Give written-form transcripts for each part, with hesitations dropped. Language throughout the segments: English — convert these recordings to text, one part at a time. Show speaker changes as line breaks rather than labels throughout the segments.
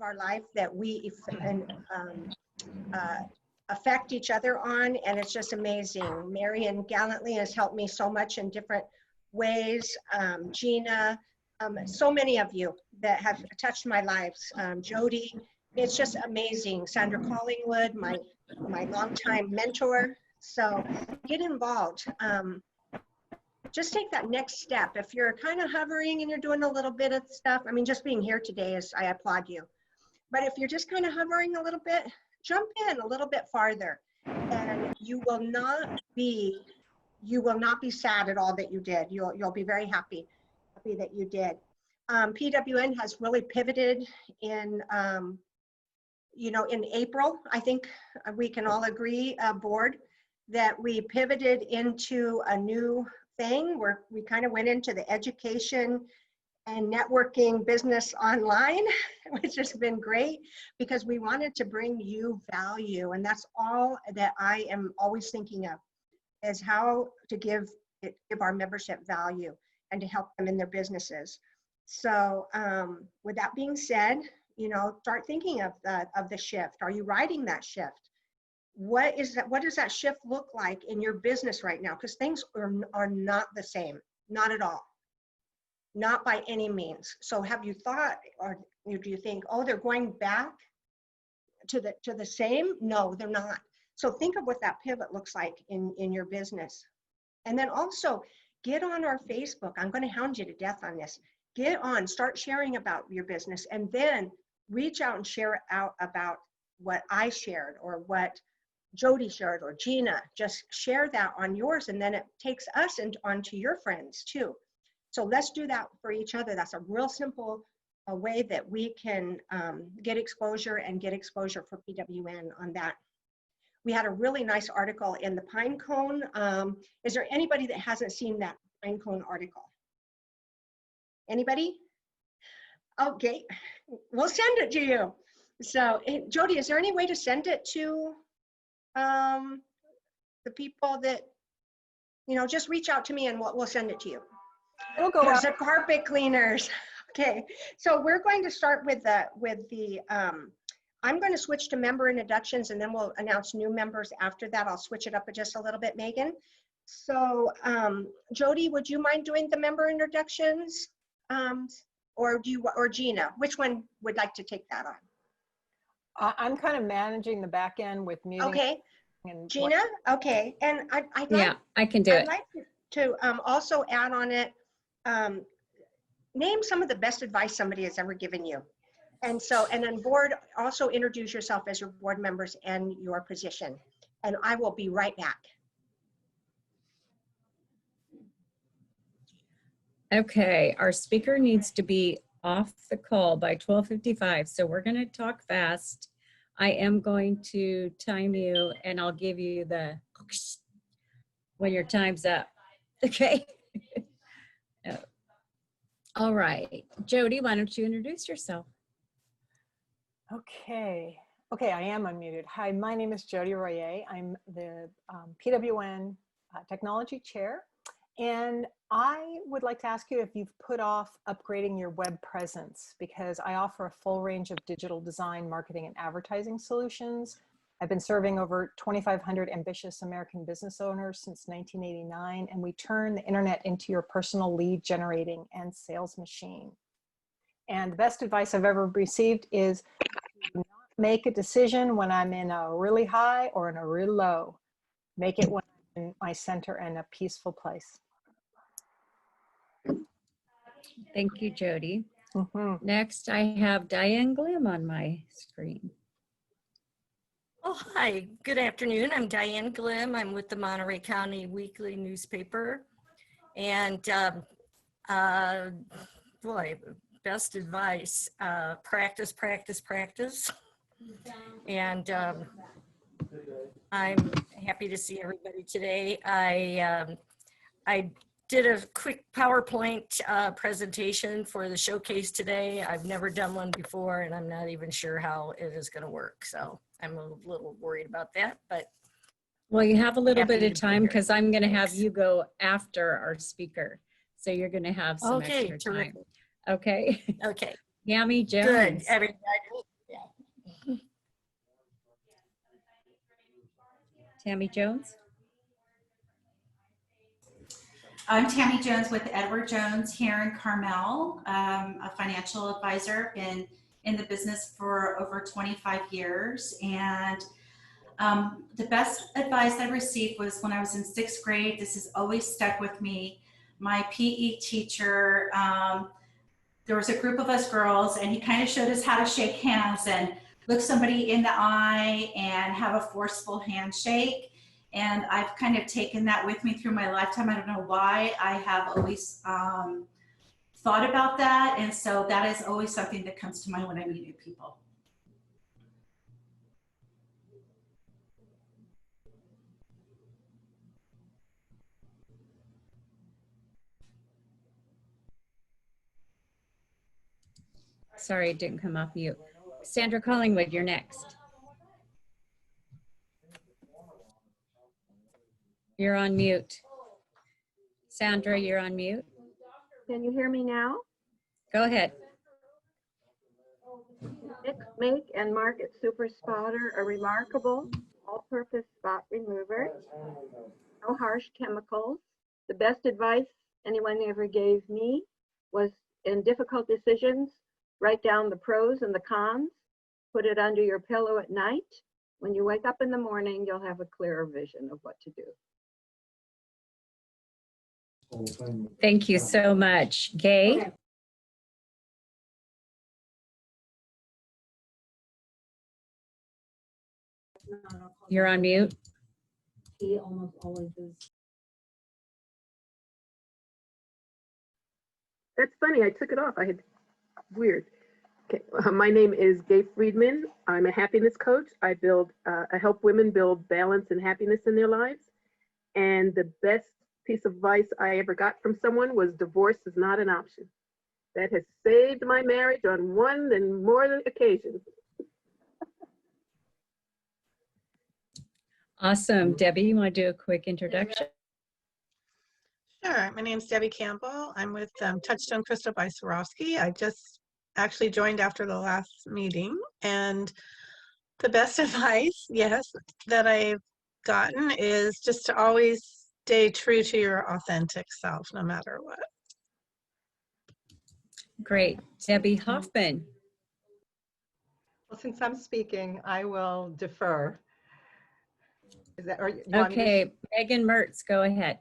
our life that we affect each other on, and it's just amazing. Marion gallantly has helped me so much in different ways. Gina, so many of you that have touched my lives. Jody, it's just amazing. Sandra Collingwood, my longtime mentor. So get involved. Just take that next step. If you're kind of hovering and you're doing a little bit of stuff, I mean, just being here today I applaud you. But if you're just kind of hovering a little bit, jump in a little bit farther, and you will not be sad at all that you did. You'll be very happy that you did. PWN has really pivoted in, in April. I think we can all agree, board, that we pivoted into a new thing where we kind of went into the education and networking business online, which has been great because we wanted to bring you value. And that's all that I am always thinking of, is how to give our membership value and to help them in their businesses. So with that being said, start thinking of the shift. Are you riding that shift? What does that shift look like in your business right now? Because things are not the same, not at all, not by any means. So have you thought, or do you think, oh, they're going back to the same? No, they're not. So think of what that pivot looks like in your business. And then also get on our Facebook. I'm going to hound you to death on this. Get on, start sharing about your business, and then reach out and share out about what I shared or what Jody shared or Gina. Just share that on yours, and then it takes us onto your friends too. So let's do that for each other. That's a real simple way that we can get exposure and get exposure for PWN on that. We had a really nice article in the Pine Cone. Is there anybody that hasn't seen that Pine Cone article? Anybody? Okay, we'll send it to you. So Jody, is there any way to send it to the people that, just reach out to me and we'll send it to you.
It'll go out.
The carpet cleaners. Okay, so we're going to start with the I'm going to switch to member introductions, and then we'll announce new members after that. I'll switch it up just a little bit, Megan. So Jody, would you mind doing the member introductions? Or Gina, which one would like to take that on?
I'm kind of managing the back end with muting.
Okay, and Gina, okay. And I'd like,
I can do it.
I'd like to also add on it, name some of the best advice somebody has ever given you. And then board, also introduce yourself as your board members and your position. And I will be right back.
Okay, our speaker needs to be off the call by 12:55, so we're going to talk fast. I am going to time you, and I'll give you the when your time's up. Okay. All right, Jody, why don't you introduce yourself?
Okay, I am unmuted. Hi, my name is Jody Royer. I'm the PWN Technology Chair. And I would like to ask you if you've put off upgrading your web presence, because I offer a full range of digital design, marketing, and advertising solutions. I've been serving over 2,500 ambitious American business owners since 1989, and we turn the internet into your personal lead generating and sales machine. And the best advice I've ever received is do not make a decision when I'm in a really high or in a really low. Make it when I'm in my center and a peaceful place.
Thank you, Jody.
Mm-hmm.
Next, I have Diane Glim on my screen.
Oh, hi. Good afternoon. I'm Diane Glim. I'm with the Monterey County Weekly newspaper. And boy, best advice, practice, practice, practice. And I'm happy to see everybody today. I did a quick PowerPoint presentation for the showcase today. I've never done one before, and I'm not even sure how it is going to work. So I'm a little worried about that, but.
Well, you have a little bit of time because I'm going to have you go after our speaker. So you're going to have some extra time. Okay.
Okay.
Yami Jones.
Good. Everybody.
Tammy Jones.
I'm Tammy Jones with Edward Jones here in Carmel, a financial advisor, been in the business for over 25 years. And the best advice I received was when I was in 6th grade. This has always stuck with me. My PE teacher, there was a group of us girls, and he kind of showed us how to shake hands and look somebody in the eye and have a forceful handshake. And I've kind of taken that with me through my lifetime. I don't know why. I have always thought about that. And so that is always something that comes to mind when I meet new people.
Sorry, it didn't come off mute. Sandra Collingwood, you're next. You're on mute. Sandra, you're on mute.
Can you hear me now?
Go ahead.
Make and market Super Spotter, a remarkable all-purpose spot remover. No harsh chemicals. The best advice anyone ever gave me was, in difficult decisions, write down the pros and the cons, put it under your pillow at night. When you wake up in the morning, you'll have a clearer vision of what to do.
Thank you so much. Gay? You're on mute.
He almost always is.
That's funny. I took it off. I had weird. Okay. My name is Gay Friedman. I'm a happiness coach. I help women build balance and happiness in their lives. And the best piece of advice I ever got from someone was divorce is not an option. That has saved my marriage on one and more occasions.
Awesome. Debbie, you want to do a quick introduction?
Sure. My name's Debbie Campbell. I'm with Touchstone Crystal by Swarovski. I just actually joined after the last meeting, and the best advice, yes, that I've gotten is just to always stay true to your authentic self, no matter what.
Great. Debbie Hoffman.
Well, since I'm speaking, I will defer. Is that, or you want me to
Okay, Megan Mertz, go ahead.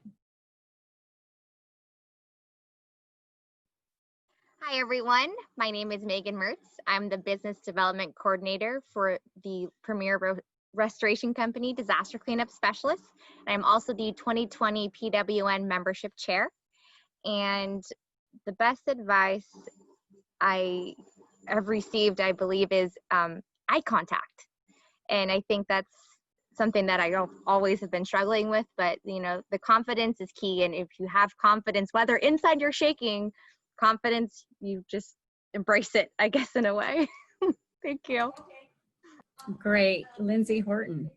Hi, everyone. My name is Megan Mertz. I'm the Business Development Coordinator for the premier restoration company, Disaster Cleanup Specialist. And I'm also the 2020 PWN Membership Chair. And the best advice I have received, I believe, is eye contact. And I think that's something that I always have been struggling with, but you know, the confidence is key. And if you have confidence, whether inside you're shaking, confidence, you just embrace it, I guess, in a way. Thank you.
Great. Lindsay Horton.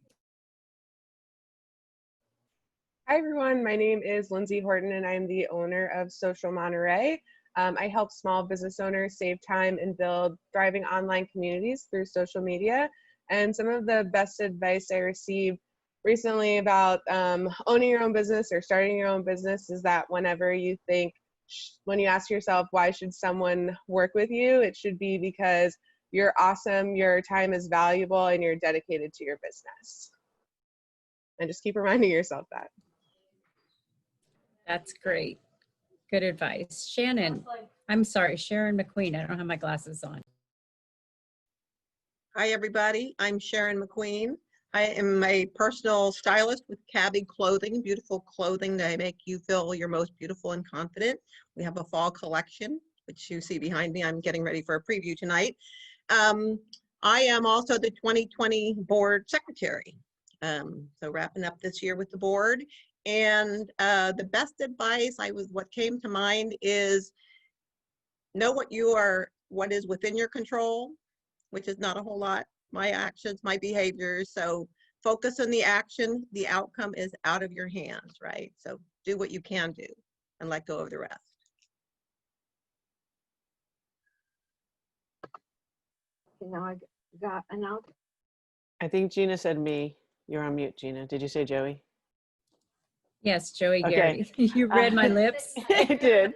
Hi, everyone. My name is Lindsay Horton, and I'm the owner of Social Monterey. I help small business owners save time and build thriving online communities through social media. And some of the best advice I received recently about owning your own business or starting your own business is that whenever you think, when you ask yourself, why should someone work with you? It should be because you're awesome, your time is valuable, and you're dedicated to your business. And just keep reminding yourself that.
That's great. Good advice. Shannon, I'm sorry, Sharon McQueen. I don't have my glasses on.
Hi, everybody. I'm Sharon McQueen. I am a personal stylist with Cabby Clothing, beautiful clothing that make you feel your most beautiful and confident. We have a fall collection, which you see behind me. I'm getting ready for a preview tonight. I am also the 2020 board secretary. So wrapping up this year with the board. And the best advice what came to mind is know what is within your control, which is not a whole lot. My actions, my behaviors. So focus on the action. The outcome is out of your hands, right? So do what you can do and let go of the rest.
You know, I got an out.
I think Gina said me.
You're on mute, Gina. Did you say Joey?
Yes, Joey
Okay.
Garrity. You read my lips.
I did.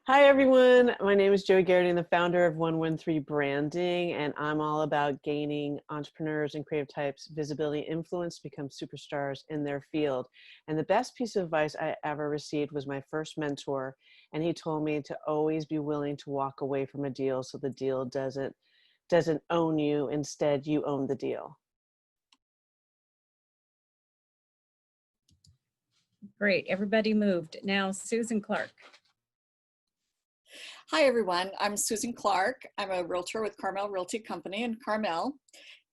Hi, everyone. My name is Joey Garrity. I'm the founder of 113 Branding, and I'm all about gaining entrepreneurs and creative types visibility and influence to become superstars in their field. And the best piece of advice I ever received was my first mentor, and he told me to always be willing to walk away from a deal so the deal doesn't own you. Instead, you own the deal.
Great, everybody moved. Now, Susan Clark.
Hi, everyone. I'm Susan Clark. I'm a realtor with Carmel Realty Company in Carmel,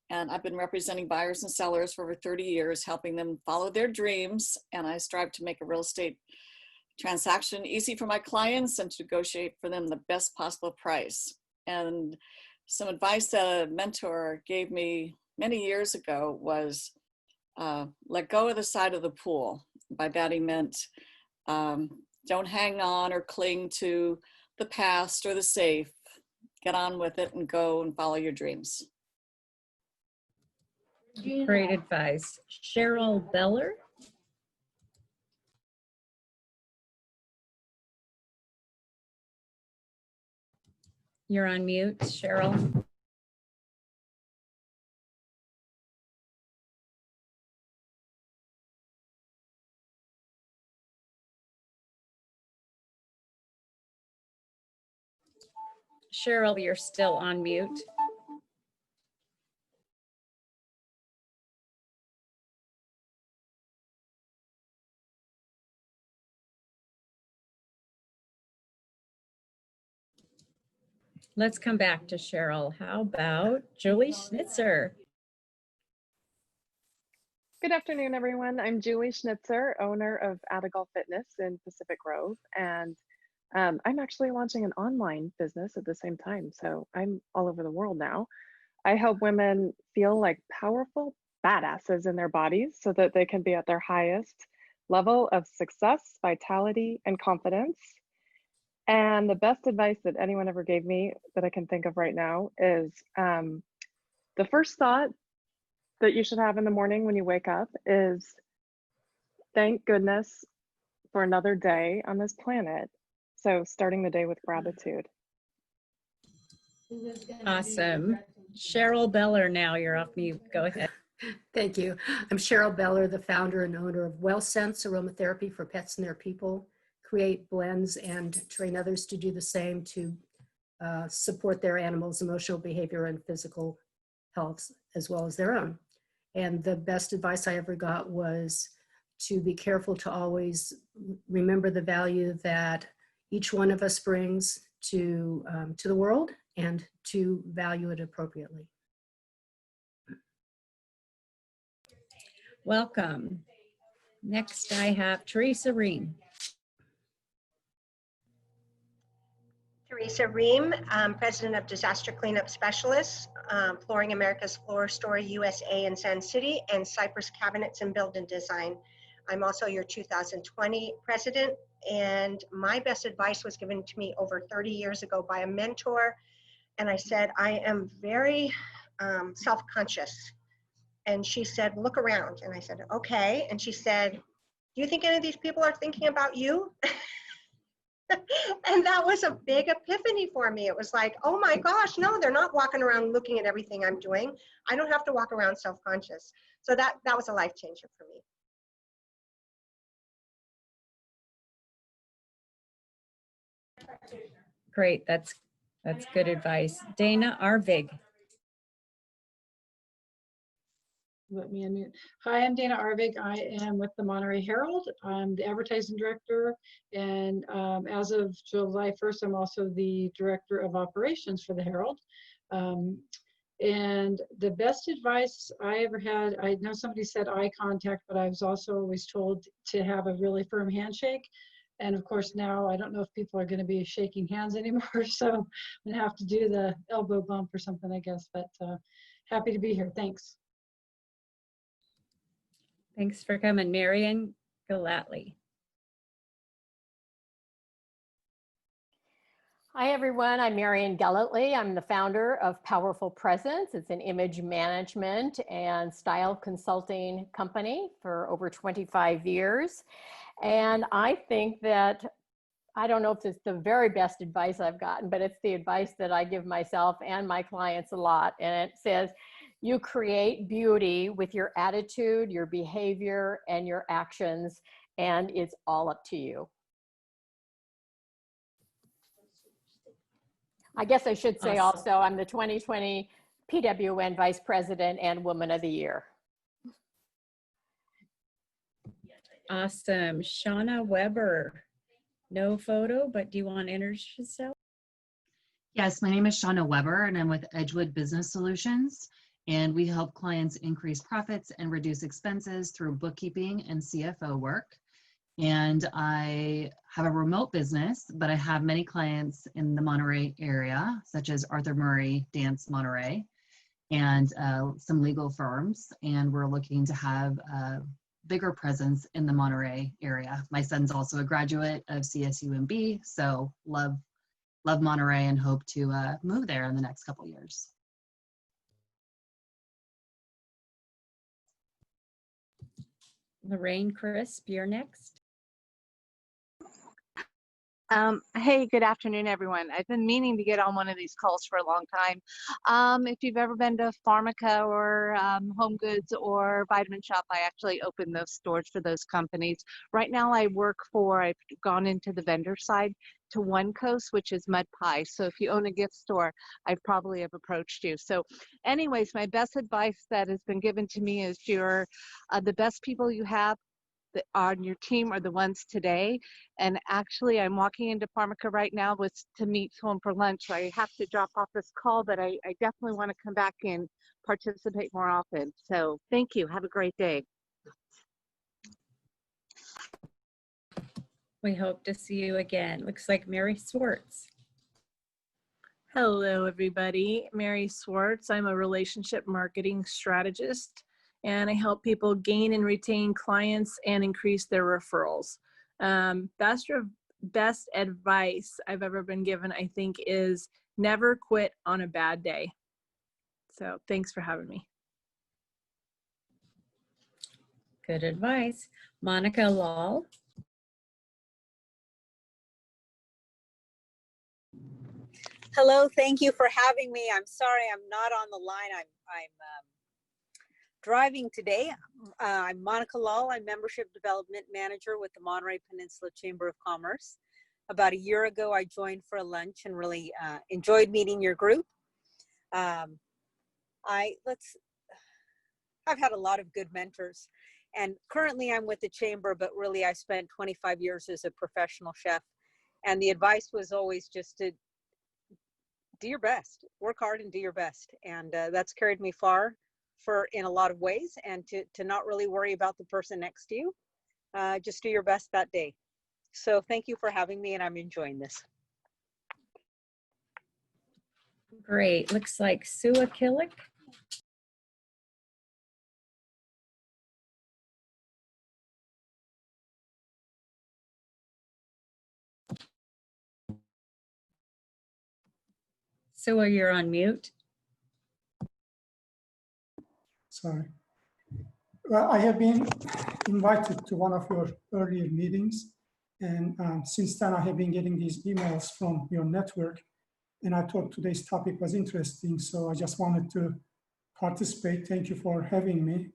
and I've been representing buyers and sellers for over 30 years, helping them follow their dreams. And I strive to make a real estate transaction easy for my clients and to negotiate for them the best possible price. And some advice that a mentor gave me many years ago was let go of the side of the pool. By that he meant don't hang on or cling to the past or the safe. Get on with it and go and follow your dreams.
Great advice. Cheryl Beller. You're on mute, Cheryl. Cheryl, you're still on mute. Let's come back to Cheryl. How about Julie Schnitzer?
Good afternoon, everyone. I'm Julie Schnitzer, owner of Adigal Fitness in Pacific Grove, and I'm actually launching an online business at the same time, so I'm all over the world now. I help women feel like powerful badasses in their bodies so that they can be at their highest level of success, vitality, and confidence. And the best advice that anyone ever gave me that I can think of right now is the first thought that you should have in the morning when you wake up is, thank goodness for another day on this planet. So starting the day with gratitude.
Awesome. Cheryl Beller, now you're off mute. Go ahead.
Thank you. I'm Cheryl Beller, the founder and owner of WellSense Aromatherapy for pets and their people. Create blends and train others to do the same to support their animals' emotional, behavior, and physical health as well as their own. And the best advice I ever got was to be careful to always remember the value that each one of us brings to the world and to value it appropriately.
Welcome. Next, I have Teresa Ream.
Teresa Ream, President of Disaster Cleanup Specialists, Flooring America's Floor Story USA in Sand City, and Cypress Cabinets and Building Design. I'm also your 2020 president, and my best advice was given to me over 30 years ago by a mentor, and I said, I am very self-conscious. And she said, look around. And I said, okay. And she said, do you think any of these people are thinking about you? And that was a big epiphany for me. It was like, oh my gosh, no, they're not walking around looking at everything I'm doing. I don't have to walk around self-conscious. So that was a life changer for me.
Great, that's good advice. Dana Arvig.
Let me unmute. Hi, I'm Dana Arvig. I am with the Monterey Herald. I'm the advertising director, and as of July 1st, I'm also the director of operations for the Herald. And the best advice I ever had, I know somebody said eye contact, but I was also always told to have a really firm handshake. And of course now I don't know if people are going to be shaking hands anymore, so I'm going to have to do the elbow bump or something, I guess, but happy to be here. Thanks.
Thanks for coming, Marian Galatly.
Hi, everyone. I'm Marian Gellertley. I'm the founder of Powerful Presence. It's an image management and style consulting company for over 25 years. And I think that, I don't know if it's the very best advice I've gotten, but it's the advice that I give myself and my clients a lot. And it says, you create beauty with your attitude, your behavior, and your actions, and it's all up to you. I guess I should say
Awesome.
also, I'm the 2020 PWN Vice President and Woman of the Year.
Awesome. Shauna Weber. No photo, but do you want to introduce yourself?
Yes, my name is Shauna Weber and I'm with Edgewood Business Solutions. And we help clients increase profits and reduce expenses through bookkeeping and CFO work. And I have a remote business, but I have many clients in the Monterey area, such as Arthur Murray Dance Monterey and some legal firms. And we're looking to have a bigger presence in the Monterey area. My son's also a graduate of CSUMB, so love Monterey and hope to move there in the next couple years.
Lorraine Crisp, you're next.
Hey, good afternoon, everyone. I've been meaning to get on one of these calls for a long time. If you've ever been to Pharmaca or Home Goods or Vitamin Shop, I actually open those stores for those companies. Right now I've gone into the vendor side to One Coast, which is Mud Pie. So if you own a gift store, I probably have approached you. So anyways, my best advice that has been given to me is the best people you have on your team are the ones today. And actually I'm walking into Pharmaca right now to meet someone for lunch. So I have to drop off this call, but I definitely want to come back and participate more often. So thank you. Have a great day.
We hope to see you again. Looks like Mary Swartz.
Hello, everybody. Mary Swartz. I'm a relationship marketing strategist, and I help people gain and retain clients and increase their referrals. Best advice I've ever been given, I think, is never quit on a bad day. So thanks for having me.
Good advice. Monica Lal.
Hello, thank you for having me. I'm sorry I'm not on the line. I'm driving today. I'm Monica Lal. I'm Membership Development Manager with the Monterey Peninsula Chamber of Commerce. About a year ago, I joined for a lunch and really enjoyed meeting your group. I've had a lot of good mentors, and currently I'm with the Chamber, but really I spent 25 years as a professional chef. And the advice was always just to do your best, work hard and do your best. And that's carried me far in a lot of ways, and to not really worry about the person next to you. Just do your best that day. So thank you for having me, and I'm enjoying this.
Great. Looks like Sue Akillick. Sue, you're on mute.
Sorry. Well, I have been invited to one of your earlier meetings, and since then I have been getting these emails from your network, and I thought today's topic was interesting, so I just wanted to participate. Thank you for having me.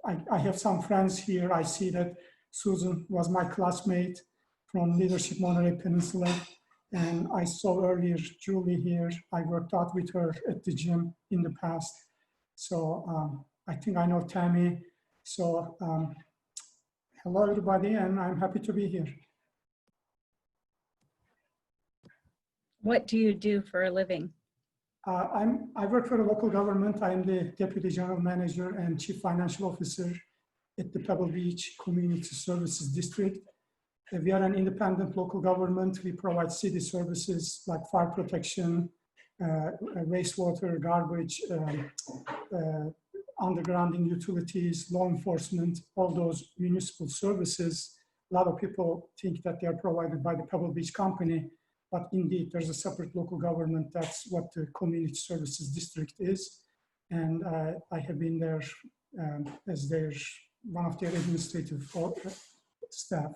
I have some friends here. I see that Susan was my classmate from Leadership Monterey Peninsula, and I saw earlier Julie here. I worked out with her at the gym in the past. So I think I know Tammy. So hello everybody, and I'm happy to be here.
What do you do for a living?
I work for the local government. I'm the Deputy General Manager and Chief Financial Officer at the Pebble Beach Community Services District. We are an independent local government. We provide city services like fire protection, wastewater, garbage, undergrounding utilities, law enforcement, all those municipal services A lot of people think that they are provided by the Pebble Beach company, but indeed there's a separate local government. That's what the Community Services District is. And I have been there as one of their administrative staff.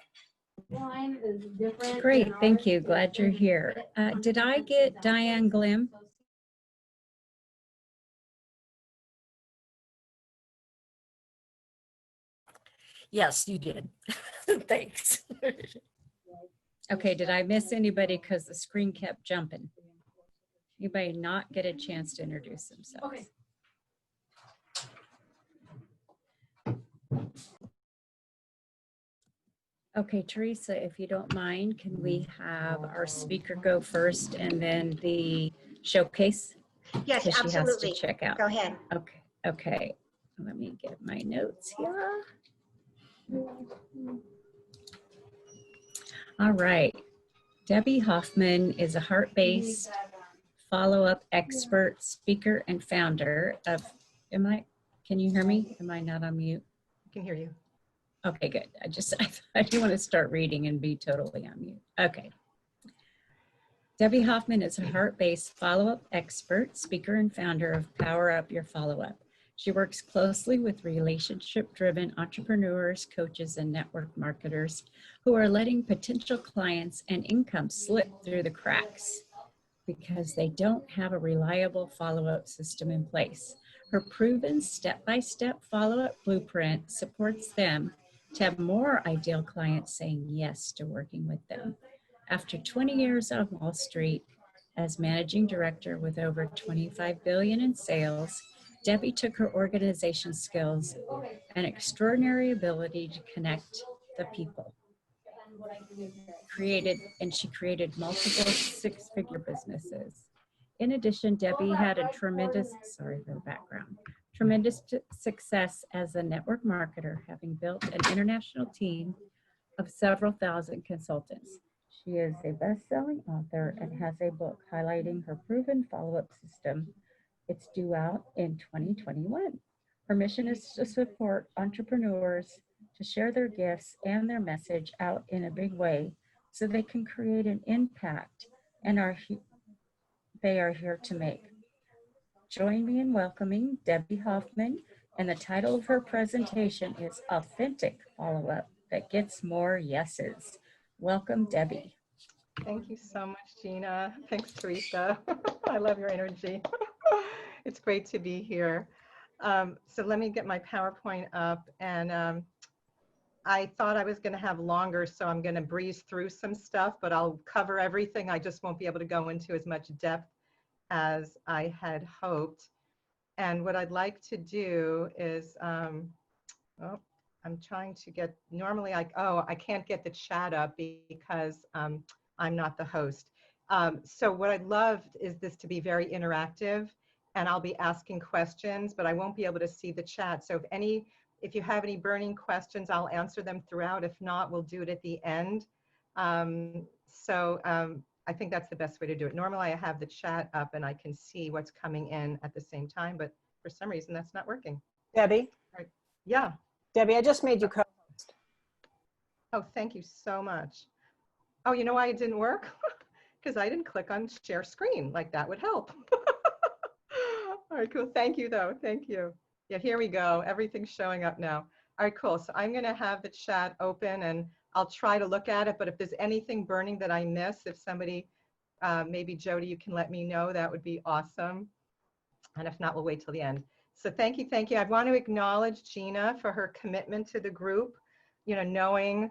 Great, thank you. Glad you're here. Did I get Diane Glim?
Yes, you did. Thanks.
Okay, did I miss anybody because the screen kept jumping? Anybody not get a chance to introduce themselves?
Okay.
Okay, Teresa, if you don't mind, can we have our speaker go first and then the showcase?
Yes,
Because she has to
absolutely.
check out.
Go ahead.
Okay, okay. Let me get my notes here. All right. Debbie Hoffman is a heart-based follow-up expert, speaker, and founder of, can you hear me? Am I not on mute?
I can hear you.
Okay, good. I didn't want to start reading and be totally on mute. Okay. Debbie Hoffman is a heart-based follow-up expert, speaker, and founder of Power Up Your Follow-Up. She works closely with relationship-driven entrepreneurs, coaches, and network marketers who are letting potential clients and income slip through the cracks because they don't have a reliable follow-up system in place. Her proven step-by-step follow-up blueprint supports them to have more ideal clients saying yes to working with them. After 20 years on Wall Street as managing director with over $25 billion in sales, Debbie took her organization skills and extraordinary ability to connect the people. She created multiple six-figure businesses. In addition, Debbie had a tremendous success as a network marketer, having built an international team of several thousand consultants. She is a best-selling author and has a book highlighting her proven follow-up system. It's due out in 2021. Her mission is to support entrepreneurs to share their gifts and their message out in a big way so they can create an impact and they are here to make. Join me in welcoming Debbie Hoffman, and the title of her presentation is Authentic Follow-Up That Gets More Yeses. Welcome, Debbie.
Thank you so much, Gina. Thanks, Teresa. I love your energy. It's great to be here. So let me get my PowerPoint up, and I thought I was going to have longer, so I'm going to breeze through some stuff, but I'll cover everything. I just won't be able to go into as much depth as I had hoped. And what I'd like to do is, I'm trying to get, normally I can't get the chat up because I'm not the host. So what I'd love is this to be very interactive, and I'll be asking questions, but I won't be able to see the chat. So if you have any burning questions, I'll answer them throughout. If not, we'll do it at the end. I think that's the best way to do it. Normally I have the chat up and I can see what's coming in at the same time, but for some reason that's not working.
Debbie?
Right. Yeah.
Debbie, I just made you co-host.
Oh, thank you so much. Oh, you know why it didn't work? Because I didn't click on share screen. Like that would help. All right, cool. Thank you though. Thank you. Yeah, here we go. Everything's showing up now. All right, cool. So I'm going to have the chat open and I'll try to look at it. But if there's anything burning that I miss, if somebody, maybe Jody, you can let me know, that would be awesome. And if not, we'll wait till the end. So thank you, thank you. I want to acknowledge Gina for her commitment to the group, you know, knowing,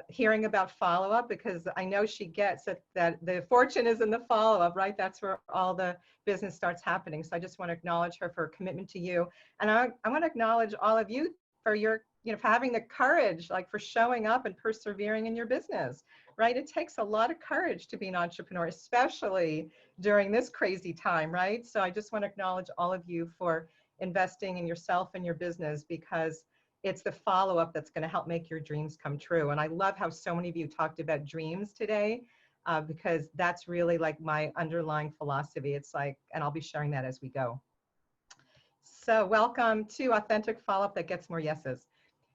hearing about follow-up, because I know she gets it, that the fortune is in the follow-up, right? That's where all the business starts happening. So I just want to acknowledge her for her commitment to you. And I want to acknowledge all of you for your, you know, for having the courage, like for showing up and persevering in your business, right? It takes a lot of courage to be an entrepreneur, especially during this crazy time, right? So I just want to acknowledge all of you for investing in yourself and your business, because it's the follow-up that's going to help make your dreams come true. And I love how so many of you talked about dreams today, because that's really like my underlying philosophy. It's like, and I'll be sharing that as we go. So welcome to Authentic Follow-Up That Gets More Yeses.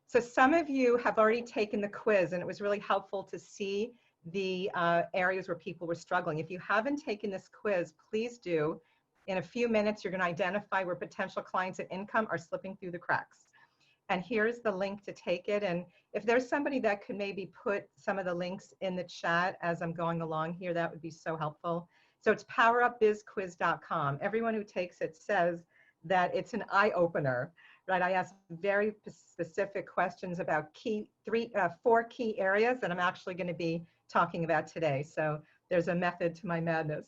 So some of you have already taken the quiz, and it was really helpful to see the areas where people were struggling. If you haven't taken this quiz, please do. In a few minutes, you're going to identify where potential clients and income are slipping through the cracks. And here's the link to take it. And if there's somebody that could maybe put some of the links in the chat as I'm going along here, that would be so helpful. So it's powerupbizquiz.com. Everyone who takes it says that it's an eye-opener, right? I ask very specific questions about four key areas that I'm actually going to be talking about today. So there's a method to my madness.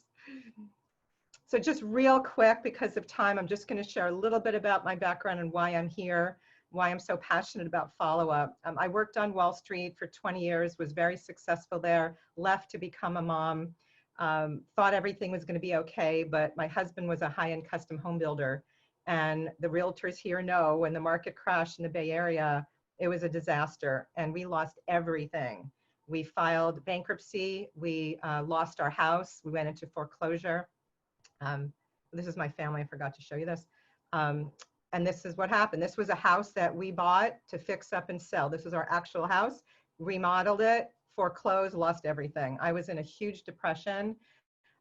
So just real quick, because of time, I'm just going to share a little bit about my background and why I'm here, why I'm so passionate about follow-up. I worked on Wall Street for 20 years, was very successful there, left to become a mom, thought everything was going to be okay, but my husband was a high-end custom home builder. And the realtors here know when the market crashed in the Bay Area, it was a disaster and we lost everything. We filed bankruptcy, we lost our house, we went into foreclosure. This is my family, I forgot to show you this. And this is what happened. This was a house that we bought to fix up and sell. This was our actual house, remodeled it, foreclosed, lost everything. I was in a huge depression.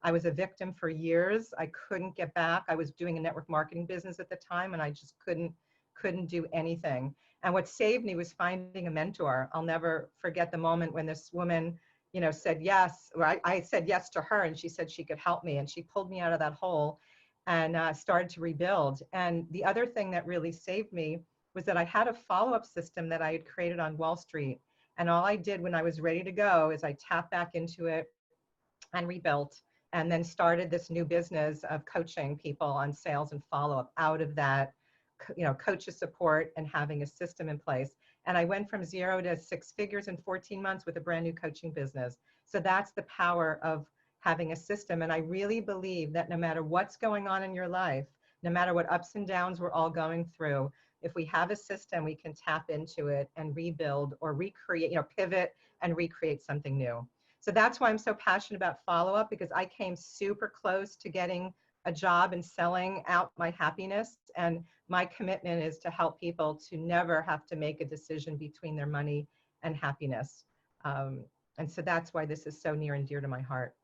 I was a victim for years. I couldn't get back. I was doing a network marketing business at the time and I just couldn't do anything. And what saved me was finding a mentor. I'll never forget the moment when this woman, you know, said yes, or I said yes to her and she said she could help me and she pulled me out of that hole and started to rebuild. And the other thing that really saved me was that I had a follow-up system that I had created on Wall Street. And all I did when I was ready to go is I tapped back into it and rebuilt, and then started this new business of coaching people on sales and follow-up out of that, you know, coaches support and having a system in place. And I went from 0 to 6 figures in 14 months with a brand new coaching business. So that's the power of having a system. And I really believe that no matter what's going on in your life, no matter what ups and downs we're all going through, if we have a system, we can tap into it and rebuild or recreate, you know, pivot and recreate something new. So that's why I'm so passionate about follow-up, because I came super close to getting a job and selling out my happiness. And my commitment is to help people to never have to make a decision between their money and happiness. And so that's why this is so near and dear to my heart.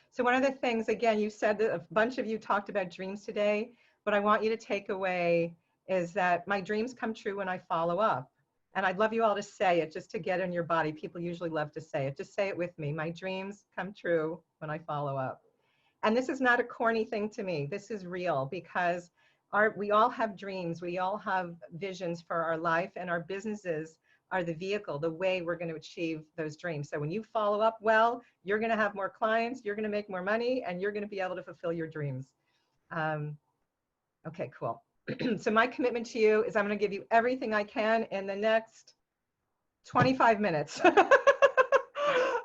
So one of the things, again, you said that a bunch of you talked about dreams today. What I want you to take away is that my dreams come true when I follow up. And I'd love you all to say it just to get in your body. People usually love to say it. Just say it with me. My dreams come true when I follow up. And this is not a corny thing to me. This is real, because we all have dreams. We all have visions for our life, and our businesses are the vehicle, the way we're going to achieve those dreams. So when you follow up well, you're going to have more clients, you're going to make more money, and you're going to be able to fulfill your dreams. Okay, cool. So my commitment to you is I'm going to give you everything I can in the next 25 minutes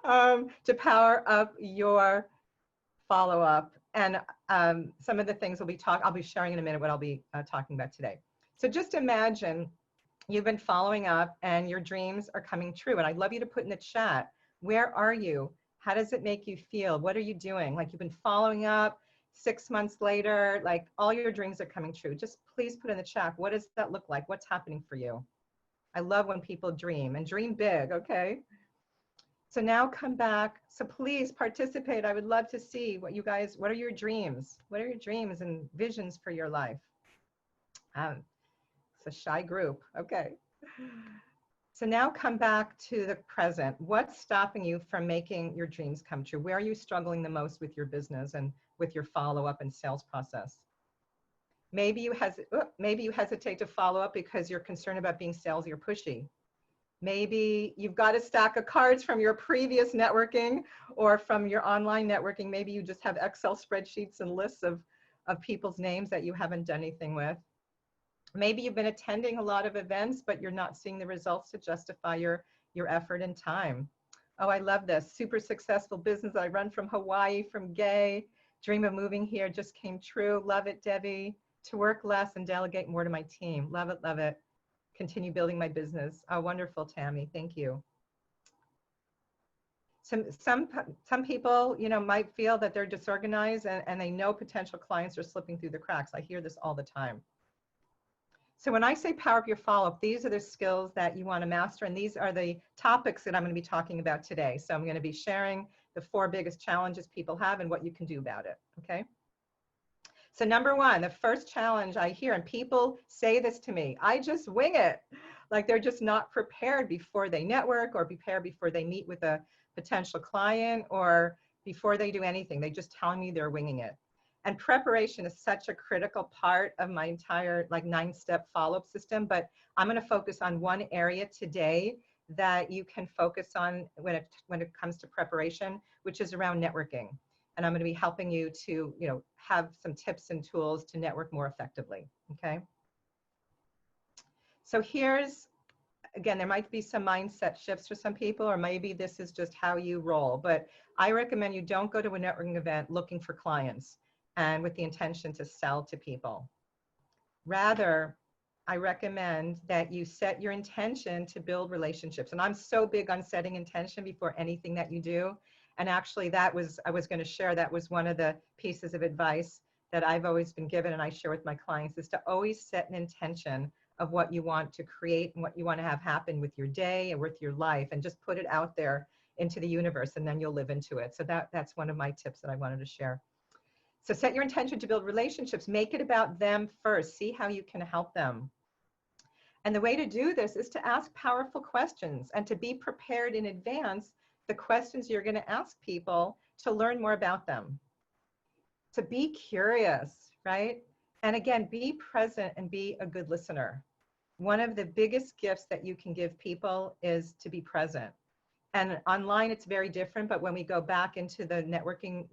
to power up your follow-up. And some of the things I'll be sharing in a minute what I'll be talking about today. So just imagine you've been following up and your dreams are coming true. And I'd love you to put in the chat, where are you? How does it make you feel? What are you doing? Like, you've been following up 6 months later, like all your dreams are coming true. Just please put in the chat, what does that look like? What's happening for you? I love when people dream, and dream big, okay? So now come back. So please participate. I would love to see what are your dreams? What are your dreams and visions for your life? It's a shy group, okay. So now come back to the present. What's stopping you from making your dreams come true? Where are you struggling the most with your business and with your follow-up and sales process? Maybe you hesitate to follow up because you're concerned about being salesy or pushy. Maybe you've got a stack of cards from your previous networking or from your online networking. Maybe you just have Excel spreadsheets and lists of people's names that you haven't done anything with. Maybe you've been attending a lot of events, but you're not seeing the results to justify your effort and time. Oh, I love this. Super successful business I run from Hawaii, from Gay. Dream of moving here just came true. Love it, Debbie. To work less and delegate more to my team. Love it, love it. Continue building my business. Oh, wonderful, Tammy. Thank you. Some people, you know, might feel that they're disorganized and they know potential clients are slipping through the cracks. I hear this all the time. So when I say power up your follow-up, these are the skills that you want to master, and these are the topics that I'm going to be talking about today. So I'm going to be sharing the 4 biggest challenges people have and what you can do about it, okay? So number 1, the first challenge I hear, and people say this to me, I just wing it. Like they're just not prepared before they network or prepare before they meet with a potential client or before they do anything. They just tell me they're winging it. And preparation is such a critical part of my entire like 9-step follow-up system, but I'm going to focus on one area today that you can focus on when it comes to preparation, which is around networking. And I'm going to be helping you to, have some tips and tools to network more effectively, okay? So here's, again, there might be some mindset shifts for some people, or maybe this is just how you roll, but I recommend you don't go to a networking event looking for clients and with the intention to sell to people. Rather, I recommend that you set your intention to build relationships. And I'm so big on setting intention before anything that you do. And actually I was going to share, that was one of the pieces of advice that I've always been given and I share with my clients, is to always set an intention of what you want to create and what you want to have happen with your day and with your life, and just put it out there into the universe, and then you'll live into it. So that's one of my tips that I wanted to share. So set your intention to build relationships. Make it about them first. See how you can help them. And the way to do this is to ask powerful questions and to be prepared in advance the questions you're going to ask people to learn more about them. To be curious, right? And again, be present and be a good listener. One of the biggest gifts that you can give people is to be present. And online, it's very different, but when we go back into the networking,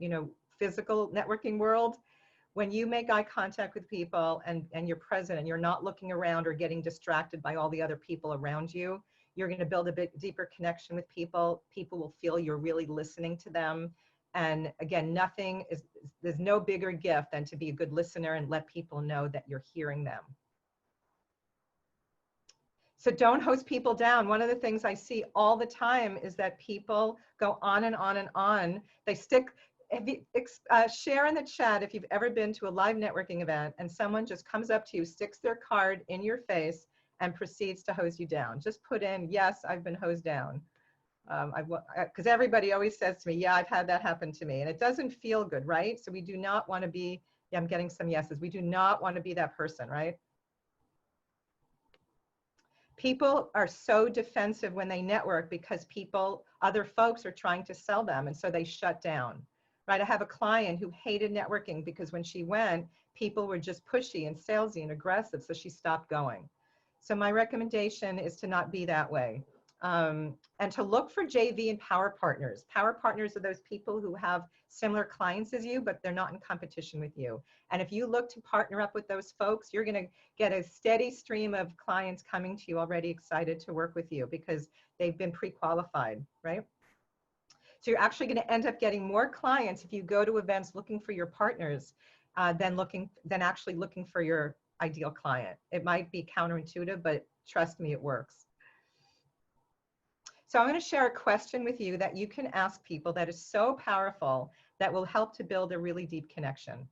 physical networking world, when you make eye contact with people and you're present and you're not looking around or getting distracted by all the other people around you, you're going to build a bit deeper connection with people. People will feel you're really listening to them. And again, there's no bigger gift than to be a good listener and let people know that you're hearing them. So don't host people down. One of the things I see all the time is that people go on and on and on. They share in the chat if you've ever been to a live networking event and someone just comes up to you, sticks their card in your face and proceeds to hose you down. Just put in, yes, I've been hosed down. Because everybody always says to me, yeah, I've had that happen to me. And it doesn't feel good, right? So we do not want to be, yeah, I'm getting some yeses. We do not want to be that person, right? People are so defensive when they network because other folks are trying to sell them, and so they shut down, right? I have a client who hated networking because when she went, people were just pushy and salesy and aggressive, so she stopped going. So my recommendation is to not be that way, and to look for JV and power partners. Power partners are those people who have similar clients as you, but they're not in competition with you. And if you look to partner up with those folks, you're going to get a steady stream of clients coming to you already excited to work with you because they've been pre-qualified, right? So you're actually going to end up getting more clients if you go to events looking for your partners than actually looking for your ideal client. It might be counterintuitive, but trust me, it works. So I'm going to share a question with you that you can ask people that is so powerful that will help to build a really deep connection.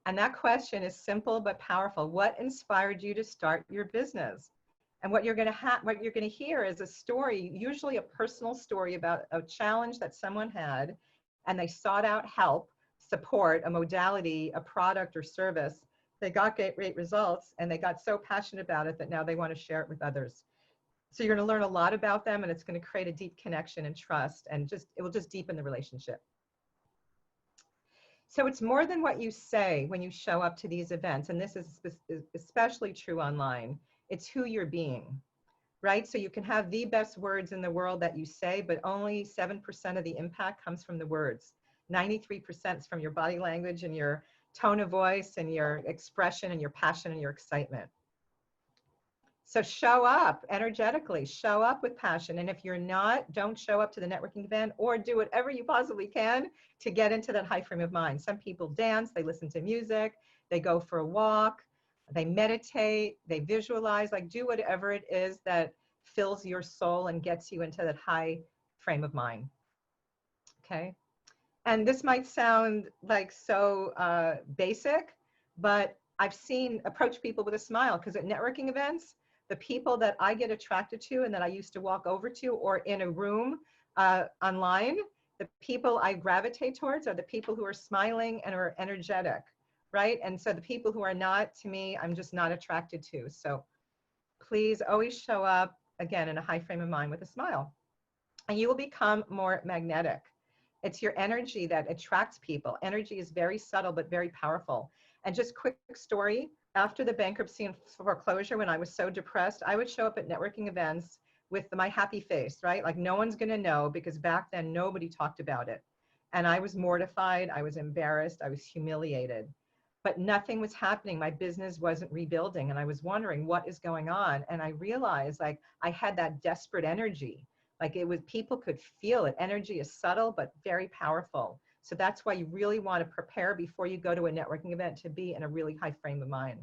And that question is simple but powerful. What inspired you to start your business? And what you're going to hear is a story, usually a personal story about a challenge that someone had, and they sought out help, support, a modality, a product or service. They got great results, and they got so passionate about it that now they want to share it with others. So you're going to learn a lot about them, and it's going to create a deep connection and trust, and it will just deepen the relationship. So it's more than what you say when you show up to these events, and this is especially true online. It's who you're being, right? So you can have the best words in the world that you say, but only 7% of the impact comes from the words. 93% is from your body language and your tone of voice and your expression and your passion and your excitement. So show up energetically, show up with passion. And if you're not, don't show up to the networking event, or do whatever you possibly can to get into that high frame of mind. Some people dance, they listen to music, they go for a walk, they meditate, they visualize, like do whatever it is that fills your soul and gets you into that high frame of mind. Okay. And this might sound like so basic, but I've seen approach people with a smile, because at networking events, the people that I get attracted to and that I used to walk over to, or in a room online, the people I gravitate towards are the people who are smiling and are energetic, right? And so the people who are not, to me, I'm just not attracted to. So please always show up, again, in a high frame of mind with a smile, and you will become more magnetic. It's your energy that attracts people. Energy is very subtle, but very powerful. And just quick story, after the bankruptcy and foreclosure, when I was so depressed, I would show up at networking events with my happy face, right? Like no one's gonna know, because back then nobody talked about it. And I was mortified, I was embarrassed, I was humiliated, but nothing was happening. My business wasn't rebuilding, and I was wondering what is going on. And I realized, like, I had that desperate energy. Like, it was, people could feel it. Energy is subtle, but very powerful. So that's why you really want to prepare before you go to a networking event, to be in a really high frame of mind.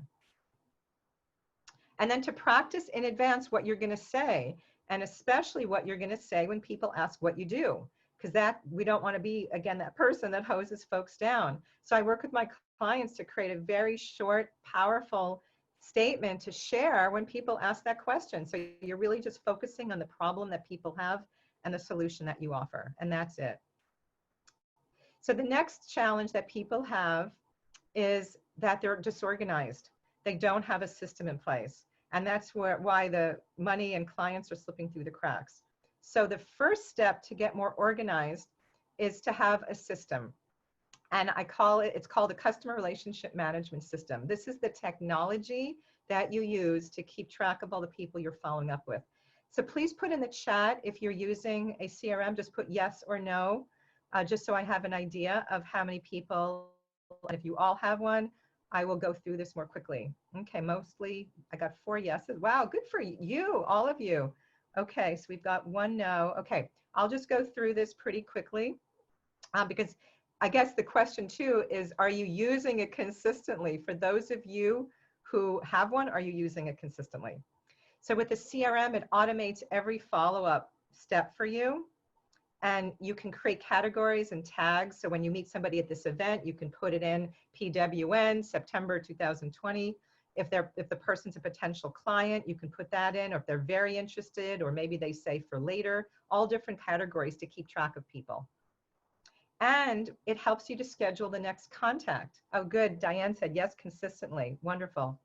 And then to practice in advance what you're going to say, and especially what you're going to say when people ask what you do, because that, we don't want to be, again, that person that hoses folks down. So I work with my clients to create a very short, powerful statement to share when people ask that question. So you're really just focusing on the problem that people have and the solution that you offer, and that's it. So the next challenge that people have is that they're disorganized. They don't have a system in place. And that's why the money and clients are slipping through the cracks. So the first step to get more organized is to have a system. And I call it, it's called a customer relationship management system. This is the technology that you use to keep track of all the people you're following up with. So please put in the chat if you're using a CRM, just put yes or no, just so I have an idea of how many people, and if you all have one, I will go through this more quickly. Okay, mostly, I got 4 yeses. Wow, good for you, all of you. Okay, so we've got 1 no. Okay, I'll just go through this pretty quickly because I guess the question too is, are you using it consistently? For those of you who have one, are you using it consistently? So with the CRM, it automates every follow-up step for you. And you can create categories and tags. So when you meet somebody at this event, you can put it in PWN, September 2020. If the person's a potential client, you can put that in, or if they're very interested, or maybe they say for later, all different categories to keep track of people. And it helps you to schedule the next contact. Oh, good. Diane said yes, consistently. Wonderful.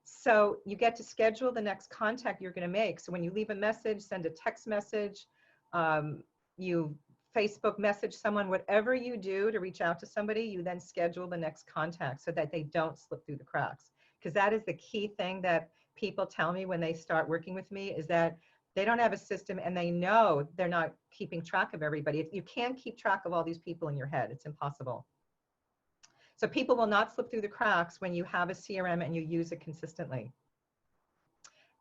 So you get to schedule the next contact you're going to make. So when you leave a message, send a text message, you Facebook message someone, whatever you do to reach out to somebody, you then schedule the next contact so that they don't slip through the cracks. Because that is the key thing that people tell me when they start working with me, is that they don't have a system and they know they're not keeping track of everybody. You can't keep track of all these people in your head. It's impossible. So people will not slip through the cracks when you have a CRM and you use it consistently.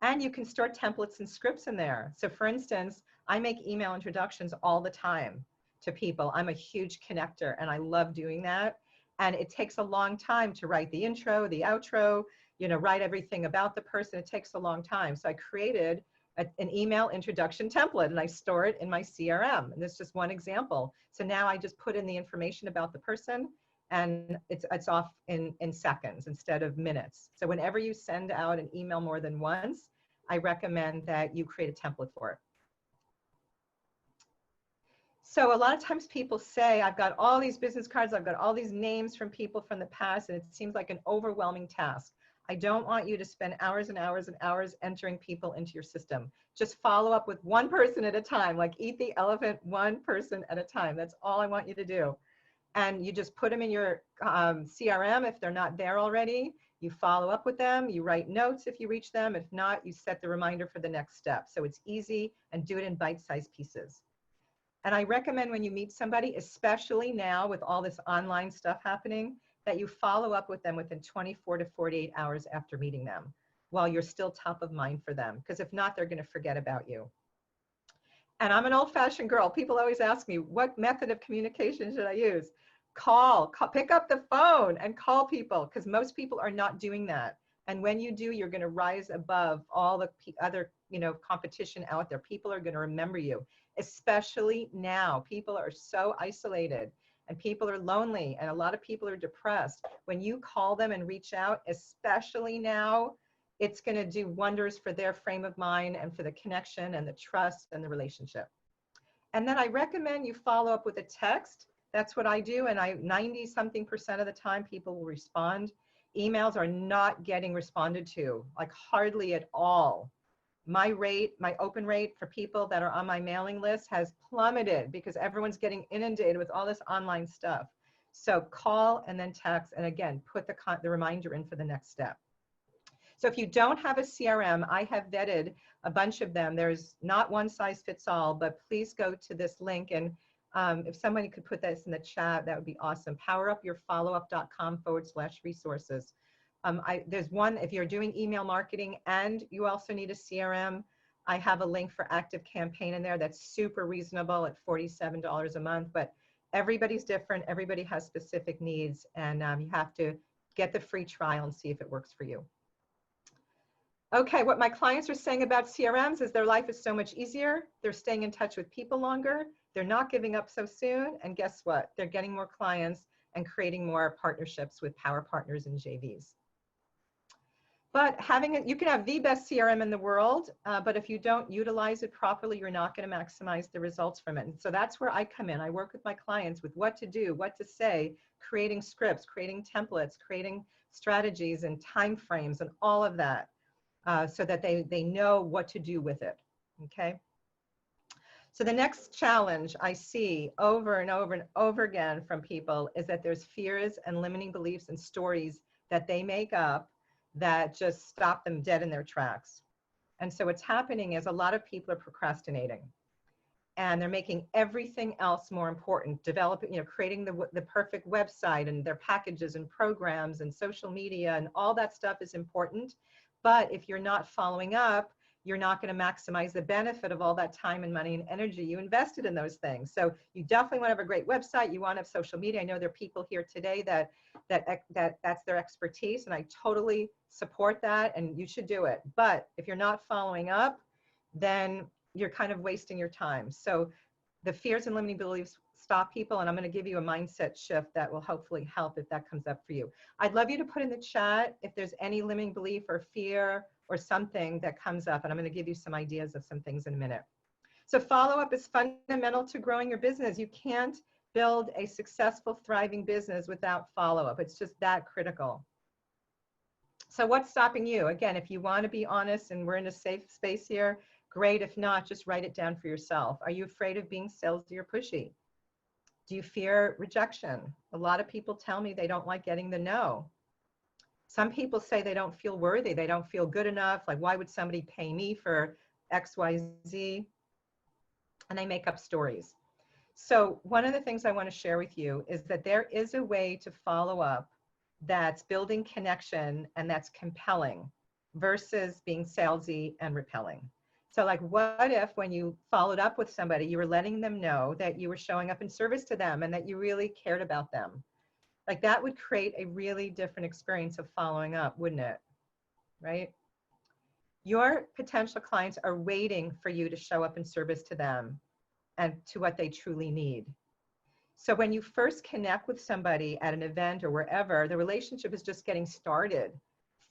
And you can store templates and scripts in there. So for instance, I make email introductions all the time to people. I'm a huge connector and I love doing that. And it takes a long time to write the intro, the outro, you know, write everything about the person. It takes a long time. So I created an email introduction template and I store it in my CRM. And this is just one example. So now I just put in the information about the person and it's off in seconds instead of minutes. So whenever you send out an email more than once, I recommend that you create a template for it. So a lot of times people say, I've got all these business cards, I've got all these names from people from the past, and it seems like an overwhelming task. I don't want you to spend hours and hours and hours entering people into your system. Just follow up with one person at a time, like eat the elephant one person at a time. That's all I want you to do. And you just put them in your CRM if they're not there already. You follow up with them, you write notes if you reach them. If not, you set the reminder for the next step. So it's easy, and do it in bite-sized pieces. And I recommend when you meet somebody, especially now with all this online stuff happening, that you follow up with them within 24 to 48 hours after meeting them, while you're still top of mind for them. Because if not, they're going to forget about you. And I'm an old-fashioned girl. People always ask me, what method of communication should I use? Call, pick up the phone and call people, because most people are not doing that. And when you do, you're going to rise above all the other, competition out there. People are going to remember you, especially now. People are so isolated. and people are lonely and a lot of people are depressed. When you call them and reach out, especially now, it's going to do wonders for their frame of mind and for the connection and the trust and the relationship. And then I recommend you follow up with a text. That's what I do. And 90-something% of the time, people will respond. Emails are not getting responded to, like hardly at all. My open rate for people that are on my mailing list has plummeted because everyone's getting inundated with all this online stuff. So call and then text, and again, put the reminder in for the next step. So if you don't have a CRM, I have vetted a bunch of them. There's not one size fits all, but please go to this link, and if somebody could put this in the chat, that would be awesome. powerupyourfollowup.com/resources. There's one, if you're doing email marketing and you also need a CRM, I have a link for Active Campaign in there that's super reasonable at $47 a month, but everybody's different. Everybody has specific needs, and you have to get the free trial and see if it works for you. Okay, what my clients are saying about CRMs is their life is so much easier. They're staying in touch with people longer. They're not giving up so soon. And guess what? They're getting more clients and creating more partnerships with power partners and JVs. But you can have the best CRM in the world, but if you don't utilize it properly, you're not going to maximize the results from it. And so that's where I come in. I work with my clients with what to do, what to say, creating scripts, creating templates, creating strategies and timeframes and all of that, so that they know what to do with it. Okay. So the next challenge I see over and over and over again from people is that there's fears and limiting beliefs and stories that they make up that just stop them dead in their tracks. And so what's happening is a lot of people are procrastinating, and they're making everything else more important, developing, creating the perfect website and their packages and programs and social media and all that stuff is important. But if you're not following up, you're not going to maximize the benefit of all that time and money and energy you invested in those things. So you definitely want to have a great website. You want to have social media. I know there are people here today that's their expertise, and I totally support that, and you should do it. But if you're not following up, then you're kind of wasting your time. So the fears and limiting beliefs stop people, and I'm going to give you a mindset shift that will hopefully help if that comes up for you. I'd love you to put in the chat if there's any limiting belief or fear or something that comes up, and I'm going to give you some ideas of some things in a minute. So follow-up is fundamental to growing your business. You can't build a successful, thriving business without follow-up. It's just that critical. So what's stopping you? Again, if you want to be honest and we're in a safe space here, great. If not, just write it down for yourself. Are you afraid of being salesy or pushy? Do you fear rejection? A lot of people tell me they don't like getting the no. Some people say they don't feel worthy. They don't feel good enough. Like, why would somebody pay me for X, Y, Z? And they make up stories. So one of the things I want to share with you is that there is a way to follow up that's building connection and that's compelling versus being salesy and repelling. So like, what if when you followed up with somebody, you were letting them know that you were showing up in service to them and that you really cared about them? Like, that would create a really different experience of following up, wouldn't it? Right? Your potential clients are waiting for you to show up in service to them and to what they truly need. So when you first connect with somebody at an event or wherever, the relationship is just getting started.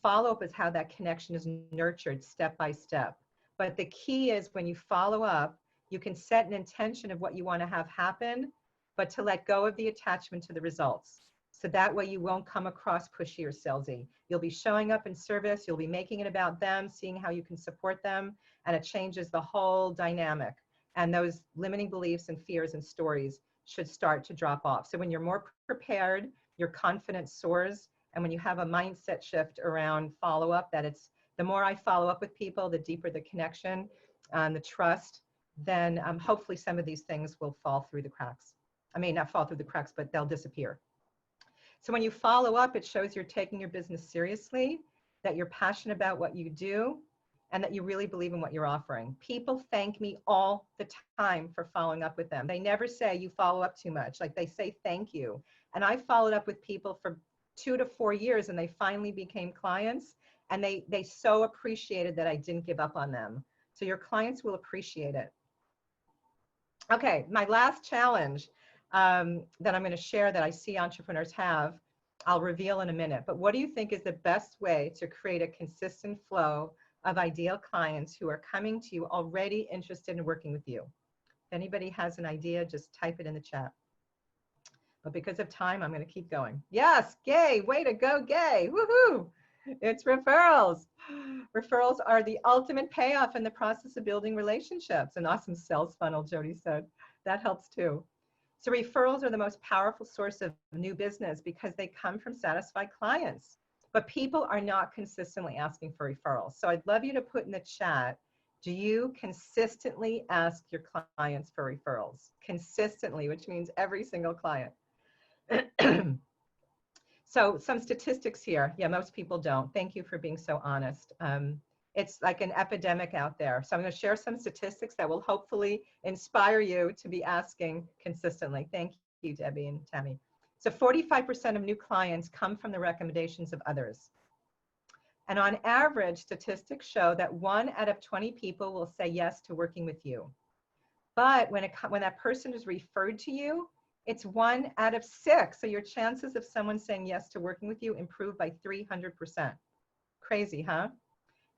Follow-up is how that connection is nurtured step by step. But the key is when you follow up, you can set an intention of what you want to have happen, but to let go of the attachment to the results. So that way you won't come across pushy or salesy. You'll be showing up in service, you'll be making it about them, seeing how you can support them, and it changes the whole dynamic. And those limiting beliefs and fears and stories should start to drop off. So when you're more prepared, your confidence soars. And when you have a mindset shift around follow-up, that it's the more I follow up with people, the deeper the connection, the trust, then hopefully some of these things will fall through the cracks. I mean, not fall through the cracks, but they'll disappear. So when you follow up, it shows you're taking your business seriously, that you're passionate about what you do, and that you really believe in what you're offering. People thank me all the time for following up with them. They never say you follow up too much. Like, they say thank you. And I followed up with people for 2 to 4 years, and they finally became clients, and they so appreciated that I didn't give up on them. So your clients will appreciate it. Okay, my last challenge. that I'm going to share that I see entrepreneurs have, I'll reveal in a minute. But what do you think is the best way to create a consistent flow of ideal clients who are coming to you already interested in working with you? If anybody has an idea, just type it in the chat. But because of time, I'm going to keep going. Yes, Gay, way to go, Gay. Woohoo! It's referrals. Referrals are the ultimate payoff in the process of building relationships. An awesome sales funnel, Jody said. That helps too. So referrals are the most powerful source of new business because they come from satisfied clients. But people are not consistently asking for referrals. So I'd love you to put in the chat, do you consistently ask your clients for referrals? Consistently, which means every single client. So some statistics here. Yeah, most people don't. Thank you for being so honest. It's like an epidemic out there. So I'm going to share some statistics that will hopefully inspire you to be asking consistently. Thank you, Debbie and Tammy. So 45% of new clients come from the recommendations of others. And on average, statistics show that 1 out of 20 people will say yes to working with you. But when that person is referred to you, it's 1 out of 6. So your chances of someone saying yes to working with you improve by 300%. Crazy, huh?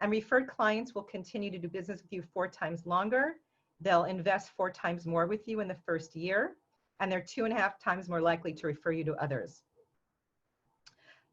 And referred clients will continue to do business with you 4 times longer. They'll invest 4 times more with you in the first year. And they're 2.5 times more likely to refer you to others.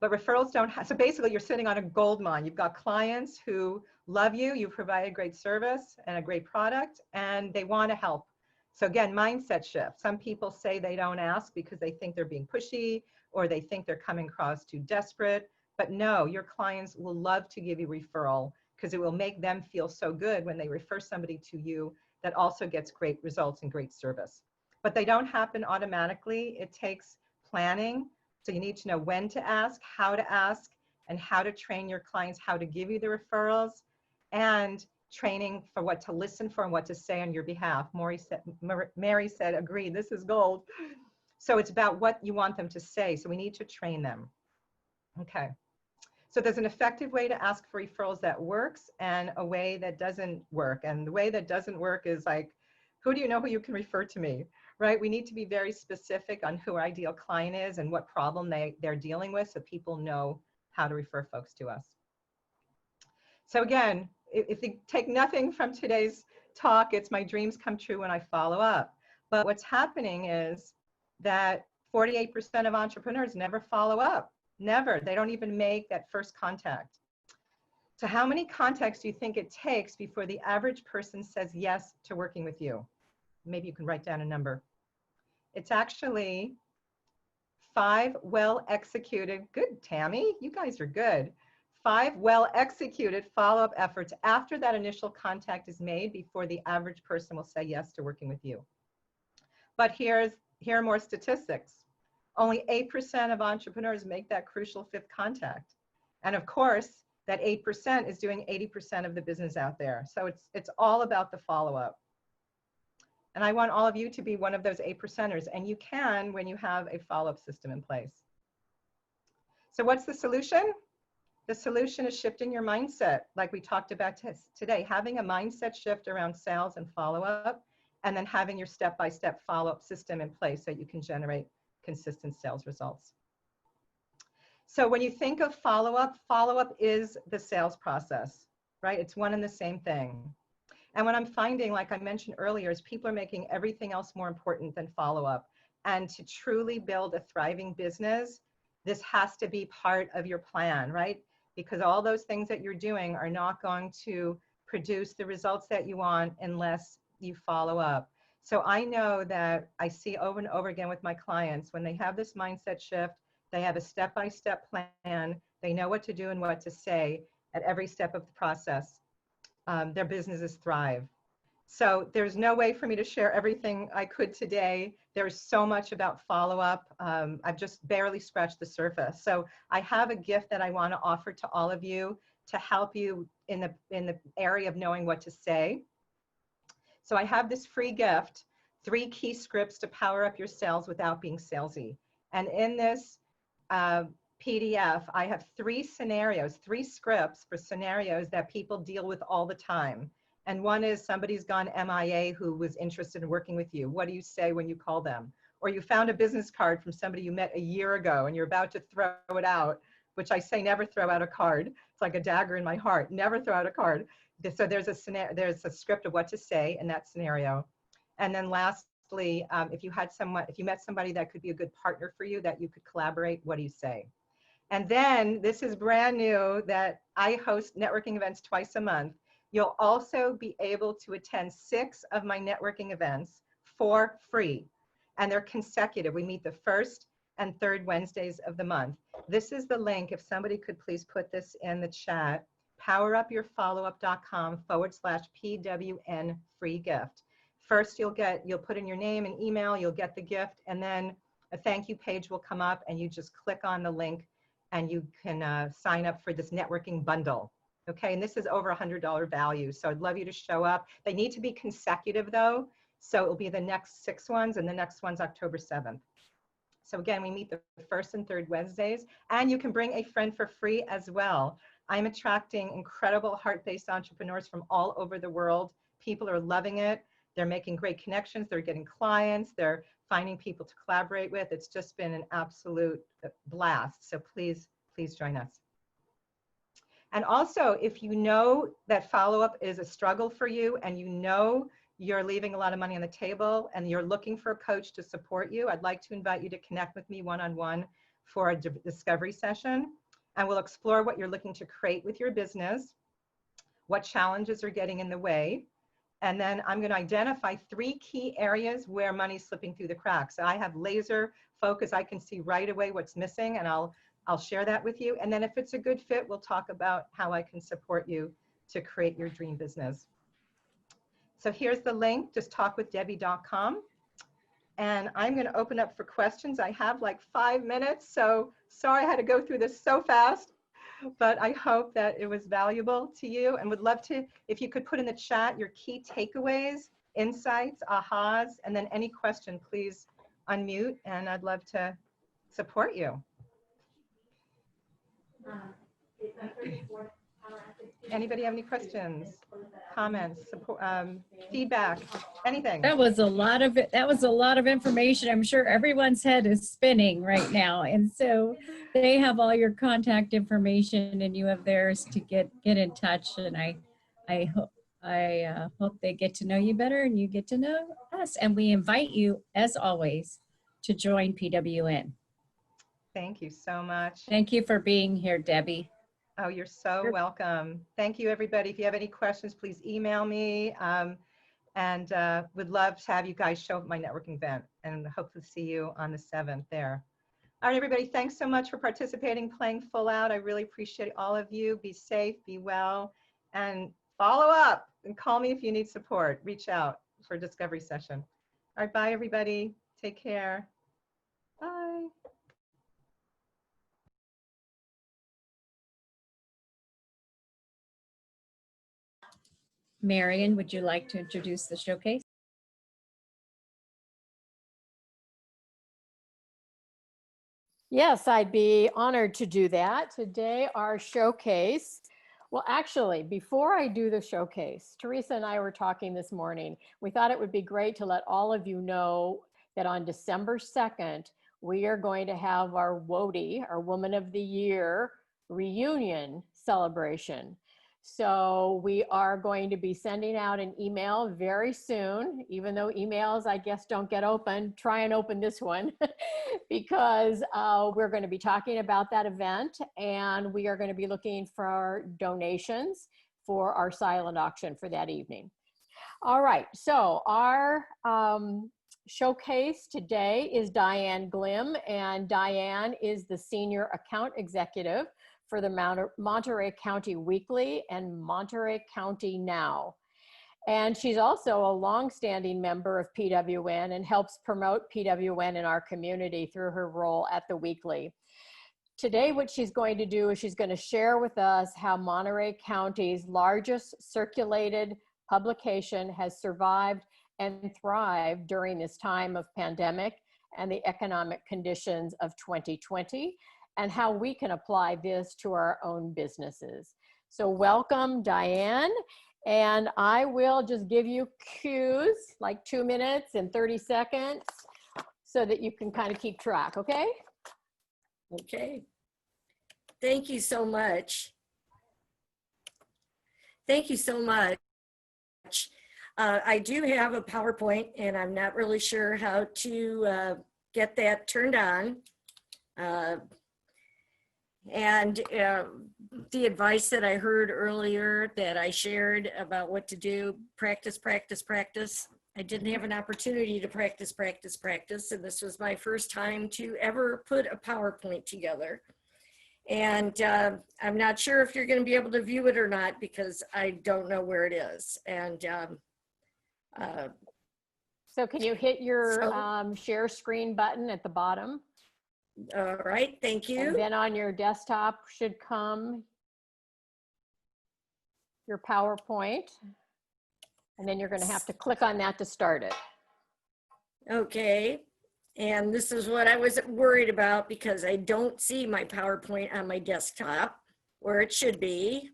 But referrals don't have, so basically you're sitting on a gold mine. You've got clients who love you, you provide great service and a great product, and they want to help. So again, mindset shift. Some people say they don't ask because they think they're being pushy or they think they're coming across too desperate. But no, your clients will love to give you referral because it will make them feel so good when they refer somebody to you that also gets great results and great service. But they don't happen automatically. It takes planning. So you need to know when to ask, and how to train your clients how to give you the referrals, and training for what to listen for and what to say on your behalf. Mary said, agreed, this is gold. So it's about what you want them to say. So we need to train them. Okay. So there's an effective way to ask for referrals that works and a way that doesn't work. And the way that doesn't work is like, who do you know who you can refer to me, right? We need to be very specific on who our ideal client is and what problem they're dealing with so people know how to refer folks to us. So again, if you take nothing from today's talk, it's my dreams come true when I follow up. But what's happening is that 48% of entrepreneurs never follow up. Never. They don't even make that first contact. So how many contacts do you think it takes before the average person says yes to working with you? Maybe you can write down a number. It's actually 5 well-executed, good, Tammy, you guys are good. 5 well-executed follow-up efforts after that initial contact is made before the average person will say yes to working with you. But here are more statistics. Only 8% of entrepreneurs make that crucial 5th contact. And of course, that 8% is doing 80% of the business out there. So it's all about the follow-up. And I want all of you to be one of those 8%ers, and you can when you have a follow-up system in place. So what's the solution? The solution is shifting your mindset, like we talked about today, having a mindset shift around sales and follow-up, and then having your step-by-step follow-up system in place so you can generate consistent sales results. So when you think of follow-up, follow-up is the sales process, right? It's one and the same thing. And what I'm finding, like I mentioned earlier, is people are making everything else more important than follow-up. And to truly build a thriving business, this has to be part of your plan, right? Because all those things that you're doing are not going to produce the results that you want unless you follow up. So I know that I see over and over again with my clients, when they have this mindset shift, they have a step-by-step plan, they know what to do and what to say at every step of the process. Their businesses thrive. So there's no way for me to share everything I could today. There's so much about follow-up. I've just barely scratched the surface. So I have a gift that I want to offer to all of you to help you in the area of knowing what to say. So I have this free gift, 3 key scripts to power up your sales without being salesy. And in this PDF, I have 3 scenarios, 3 scripts for scenarios that people deal with all the time. And one is somebody's gone MIA who was interested in working with you. What do you say when you call them? or you found a business card from somebody you met a year ago and you're about to throw it out, which I say never throw out a card. It's like a dagger in my heart. Never throw out a card. So there's a script of what to say in that scenario. And then lastly, if you met somebody that could be a good partner for you, that you could collaborate, what do you say? And then this is brand new, that I host networking events twice a month. You'll also be able to attend 6 of my networking events for free. And they're consecutive. We meet the first and third Wednesdays of the month. This is the link. If somebody could please put this in the chat, powerupyourfollowup.com/PWN free gift. First, you'll put in your name and email, you'll get the gift, and then a thank you page will come up and you just click on the link and you can sign up for this networking bundle. Okay, and this is over $100 value. So I'd love you to show up. They need to be consecutive though. So it'll be the next 6 ones, and the next one's October 7th. So again, we meet the first and third Wednesdays, and you can bring a friend for free as well. I'm attracting incredible heart-based entrepreneurs from all over the world. People are loving it. They're making great connections. They're getting clients. They're finding people to collaborate with. It's just been an absolute blast. So please, please join us. And also, if you know that follow-up is a struggle for you and you know you're leaving a lot of money on the table and you're looking for a coach to support you, I'd like to invite you to connect with me one-on-one for a discovery session. And we'll explore what you're looking to create with your business, what challenges are getting in the way. And then I'm going to identify 3 key areas where money's slipping through the cracks. So I have laser focus. I can see right away what's missing, and I'll share that with you. And then if it's a good fit, we'll talk about how I can support you to create your dream business. So here's the link, just talkwithdebbie.com. And I'm going to open up for questions. I have like 5 minutes, so sorry I had to go through this so fast, but I hope that it was valuable to you, and would love to, if you could put in the chat your key takeaways, insights, ahas, and then any question, please unmute, and I'd love to support you. Anybody have any questions, comments, support, feedback, anything?
That was a lot of it. That was a lot of information. I'm sure everyone's head is spinning right now. And so they have all your contact information and you have theirs to get in touch. And I hope they get to know you better and you get to know us. And we invite you, as always, to join PWN.
Thank you so much.
Thank you for being here, Debbie.
Oh, you're so welcome. Thank you, everybody. If you have any questions, please email me. And would love to have you guys show up at my networking event, and hopefully see you on the 7th there. All right, everybody, thanks so much for participating, playing full out. I really appreciate all of you. Be safe, be well, and follow up and call me if you need support. Reach out for a discovery session. All right, bye, everybody. Take care. Bye.
Marion, would you like to introduce the showcase?
Yes, I'd be honored to do that. Today, our showcase. Well, actually, before I do the showcase, Teresa and I were talking this morning. We thought it would be great to let all of you know that on December 2nd, we are going to have our WOTY, our Woman of the Year reunion celebration. So we are going to be sending out an email very soon, even though emails, I guess, don't get open. Try and open this one because we're going to be talking about that event, and we are going to be looking for donations for our silent auction for that evening. All right, so our showcase today is Diane Glim, and Diane is the Senior Account Executive for the Monterey County Weekly and Monterey County Now. And she's also a longstanding member of PWN and helps promote PWN in our community through her role at the Weekly. Today, what she's going to do is she's going to share with us how Monterey County's largest circulated publication has survived and thrived during this time of pandemic and the economic conditions of 2020. And how we can apply this to our own businesses. So welcome, Diane. And I will just give you cues, like 2 minutes and 30 seconds. so that you can kind of keep track, okay?
Okay. Thank you so much. Thank you so much. I do have a PowerPoint, and I'm not really sure how to get that turned on. The advice that I heard earlier that I shared about what to do, practice, practice, practice. I didn't have an opportunity to practice, practice, practice, and this was my first time to ever put a PowerPoint together. And I'm not sure if you're going to be able to view it or not because I don't know where it is. And
so can you hit your share screen button at the bottom?
All right, thank you.
And then on your desktop should come your PowerPoint. And then you're going to have to click on that to start it.
Okay. And this is what I was worried about because I don't see my PowerPoint on my desktop where it should be.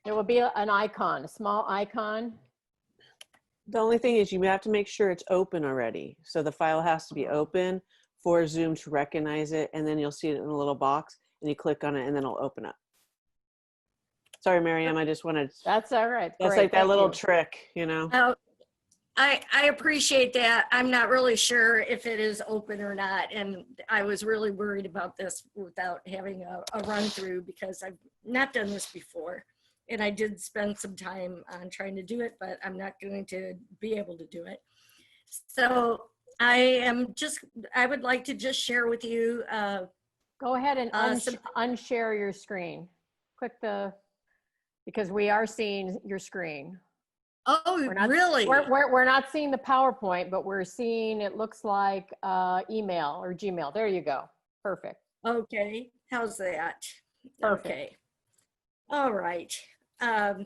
There will be an icon, a small icon.
The only thing is you have to make sure it's open already. So the file has to be open for Zoom to recognize it, and then you'll see it in a little box, and you click on it, and then it'll open up. Sorry, Miriam, I just wanted.
That's all right.
That's
Great.
like that little trick, you know?
I appreciate that. I'm not really sure if it is open or not. And I was really worried about this without having a run through because I've not done this before. And I did spend some time on trying to do it, but I'm not going to be able to do it. So I would like to just share with you.
Go ahead and unshare your screen. Click because we are seeing your screen.
Oh, really?
We're not seeing the PowerPoint, but we're seeing, it looks like email or Gmail. There you go. Perfect.
Okay. How's that?
Perfect.
Okay. All right. I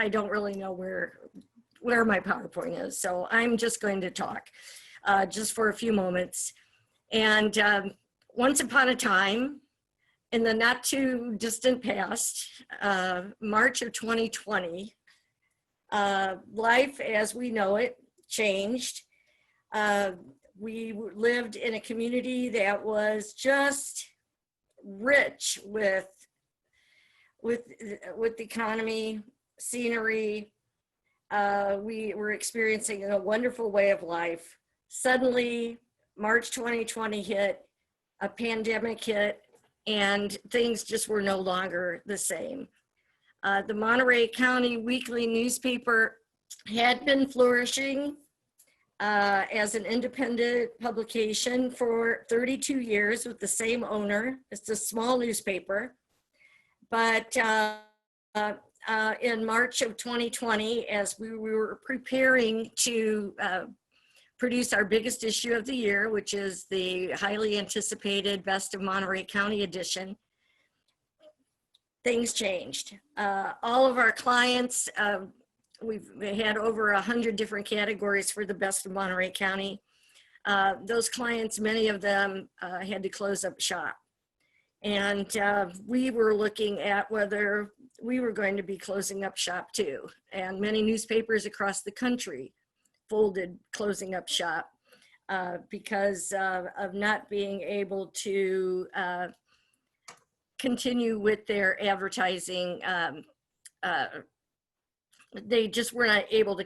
don't really know where my PowerPoint is, so I'm just going to talk just for a few moments. And once upon a time, in the not too distant past, March of 2020, life as we know it changed. We lived in a community that was just rich with the economy, scenery. We were experiencing a wonderful way of life. Suddenly, March 2020 hit, a pandemic hit, and things just were no longer the same. The Monterey County Weekly newspaper had been flourishing as an independent publication for 32 years with the same owner. It's a small newspaper. But in March of 2020, as we were preparing to produce our biggest issue of the year, which is the highly anticipated Best of Monterey County edition, things changed. All of our clients, we had over 100 different categories for the Best of Monterey County. Those clients, many of them had to close up shop. And we were looking at whether we were going to be closing up shop too. And many newspapers across the country folded, closing up shop because of not being able to continue with their advertising. They just were not able to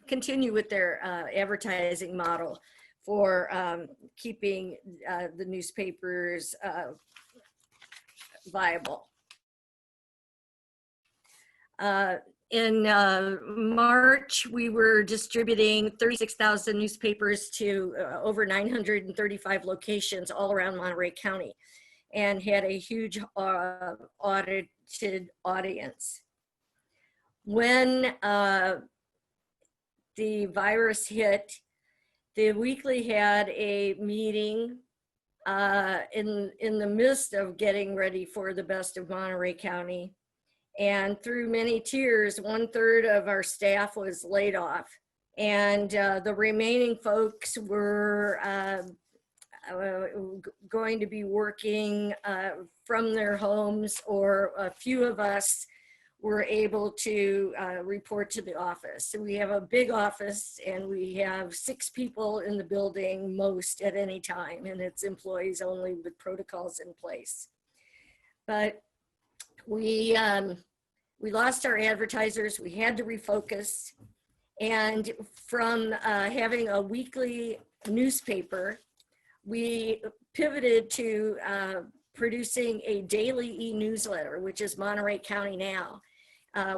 continue with their advertising model for keeping the newspapers viable. In March, we were distributing 36,000 newspapers to over 935 locations all around Monterey County and had a huge audited audience. When the virus hit, the Weekly had a meeting in the midst of getting ready for the Best of Monterey County. And through many tears, 1/3 of our staff was laid off. And the remaining folks were going to be working from their homes, or a few of us were able to report to the office. So we have a big office and we have 6 people in the building most at any time, and it's employees only with protocols in place. But we lost our advertisers. We had to refocus. And from having a weekly newspaper, we pivoted to producing a daily e-newsletter, which is Monterey County Now,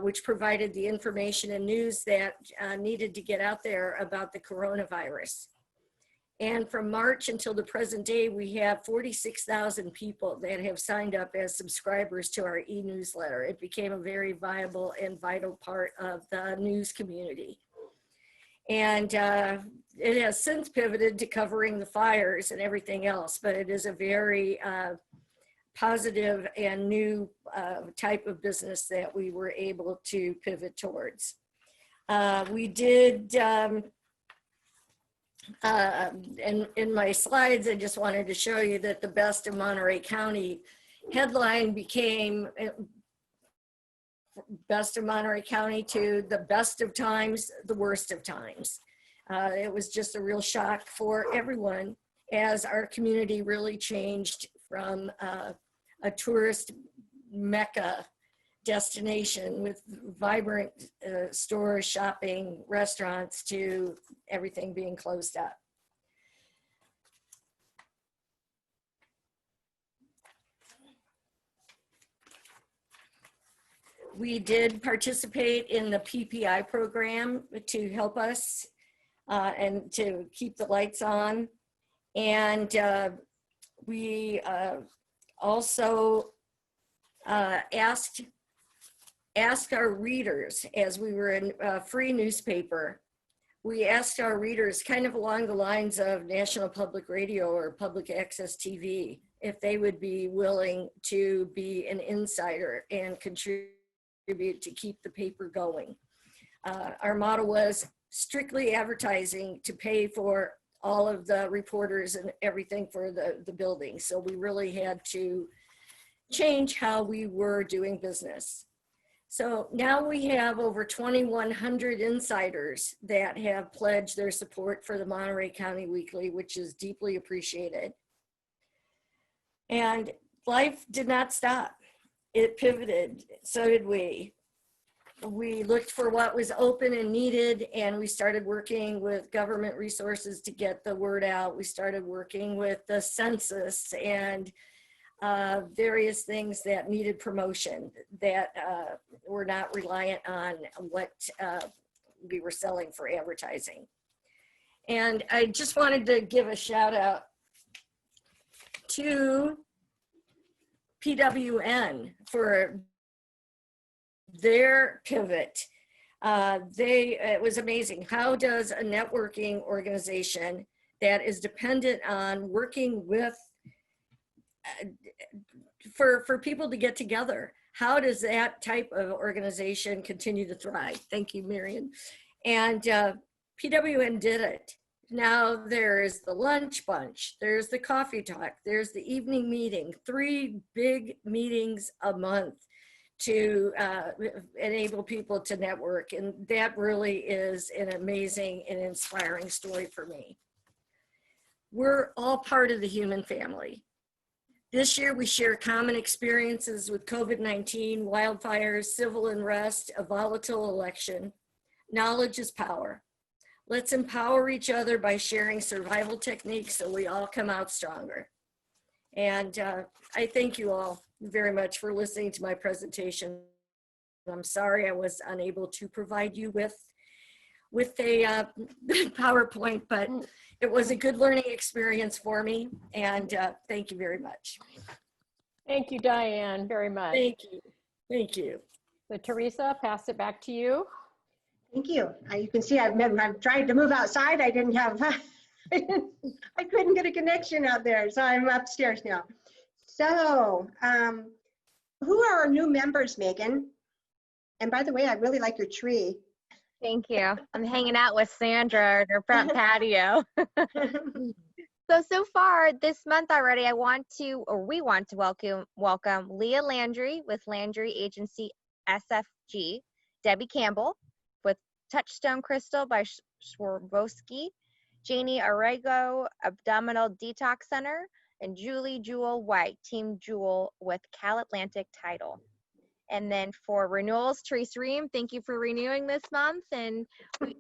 which provided the information and news that needed to get out there about the coronavirus. And from March until the present day, we have 46,000 people that have signed up as subscribers to our e-newsletter. It became a very viable and vital part of the news community. And it has since pivoted to covering the fires and everything else, but it is a very positive and new type of business that we were able to pivot towards. We did, in my slides, I just wanted to show you that the Best of Monterey County headline became Best of Monterey County to the best of times, the worst of times. It was just a real shock for everyone as our community really changed from a tourist mecca destination with vibrant stores, shopping, restaurants, to everything being closed up. We did participate in the PPI program to help us and to keep the lights on. And we also asked our readers, as we were in a free newspaper, we asked our readers, kind of along the lines of National Public Radio or Public Access TV, if they would be willing to be an insider and contribute to keep the paper going. Our motto was strictly advertising to pay for all of the reporters and everything for the building. So we really had to change how we were doing business. So now we have over 2,100 insiders that have pledged their support for the Monterey County Weekly, which is deeply appreciated. And life did not stop. It pivoted, so did we. We looked for what was open and needed, and we started working with government resources to get the word out. We started working with the census and various things that needed promotion that were not reliant on what we were selling for advertising. And I just wanted to give a shout out to PWN for their pivot. It was amazing. How does a networking organization that is dependent on working with for people to get together, how does that type of organization continue to thrive? Thank you, Marion. And PWN did it. Now there's the lunch bunch, there's the coffee talk, there's the evening meeting, 3 big meetings a month to enable people to network. And that really is an amazing and inspiring story for me. We're all part of the human family. This year, we share common experiences with COVID-19, wildfires, civil unrest, a volatile election. Knowledge is power. Let's empower each other by sharing survival techniques so we all come out stronger. And I thank you all very much for listening to my presentation. I'm sorry I was unable to provide you with a PowerPoint, but it was a good learning experience for me. And thank you very much.
Thank you, Diane, very much.
Thank you. Thank you.
So Teresa, pass it back to you.
Thank you. You can see I've tried to move outside. I didn't have, I couldn't get a connection out there. So I'm upstairs now. So who are our new members, Megan? And by the way, I really like your tree.
Thank you. I'm hanging out with Sandra in her front patio. So far this month already, we want to welcome Leah Landry with Landry Agency G, Debbie Campbell with Touchstone Crystal by Swarovski, Janie Arrego, Abdominal Detox Center, and Julie Jewel White, Team Jewel with Cal Atlantic Title. And then for renewals, Therese Ream, thank you for renewing this month. And just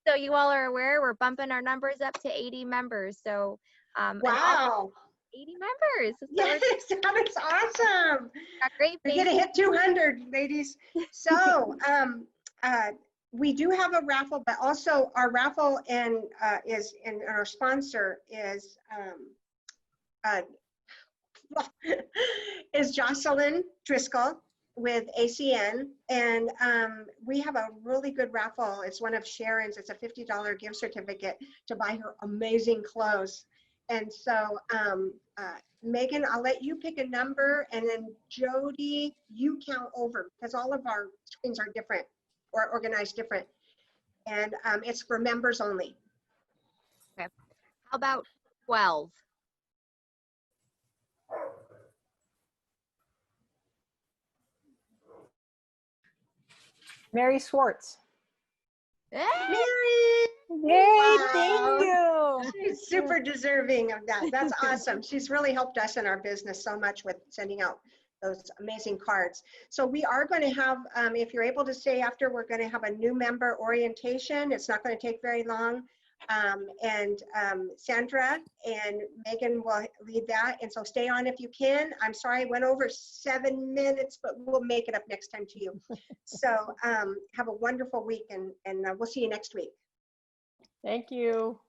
so you all are aware, we're bumping our numbers up to 80 members. So,
wow.
80 members. So
yes, that is awesome.
Great.
We're going to hit 200, ladies. So, we do have a raffle, but also our raffle and our sponsor is Jocelyn Driscoll with ACN, and we have a really good raffle. It's one of Sharon's. It's a $50 gift certificate to buy her amazing clothes. And so, Megan, I'll let you pick a number, and then Jody, you count over, because all of our screens are different or organized different, and it's for members only.
Okay. How about 12?
Mary Swartz.
Mary!
Yay,
Wow.
thank you.
She's super deserving of that. That's awesome. She's really helped us in our business so much with sending out those amazing cards. So we are going to have, if you're able to stay after, we're going to have a new member orientation. It's not going to take very long. Sandra and Megan will lead that. And so stay on if you can. I'm sorry I went over 7 minutes, but we'll make it up next time to you. So have a wonderful week, and we'll see you next week.
Thank you.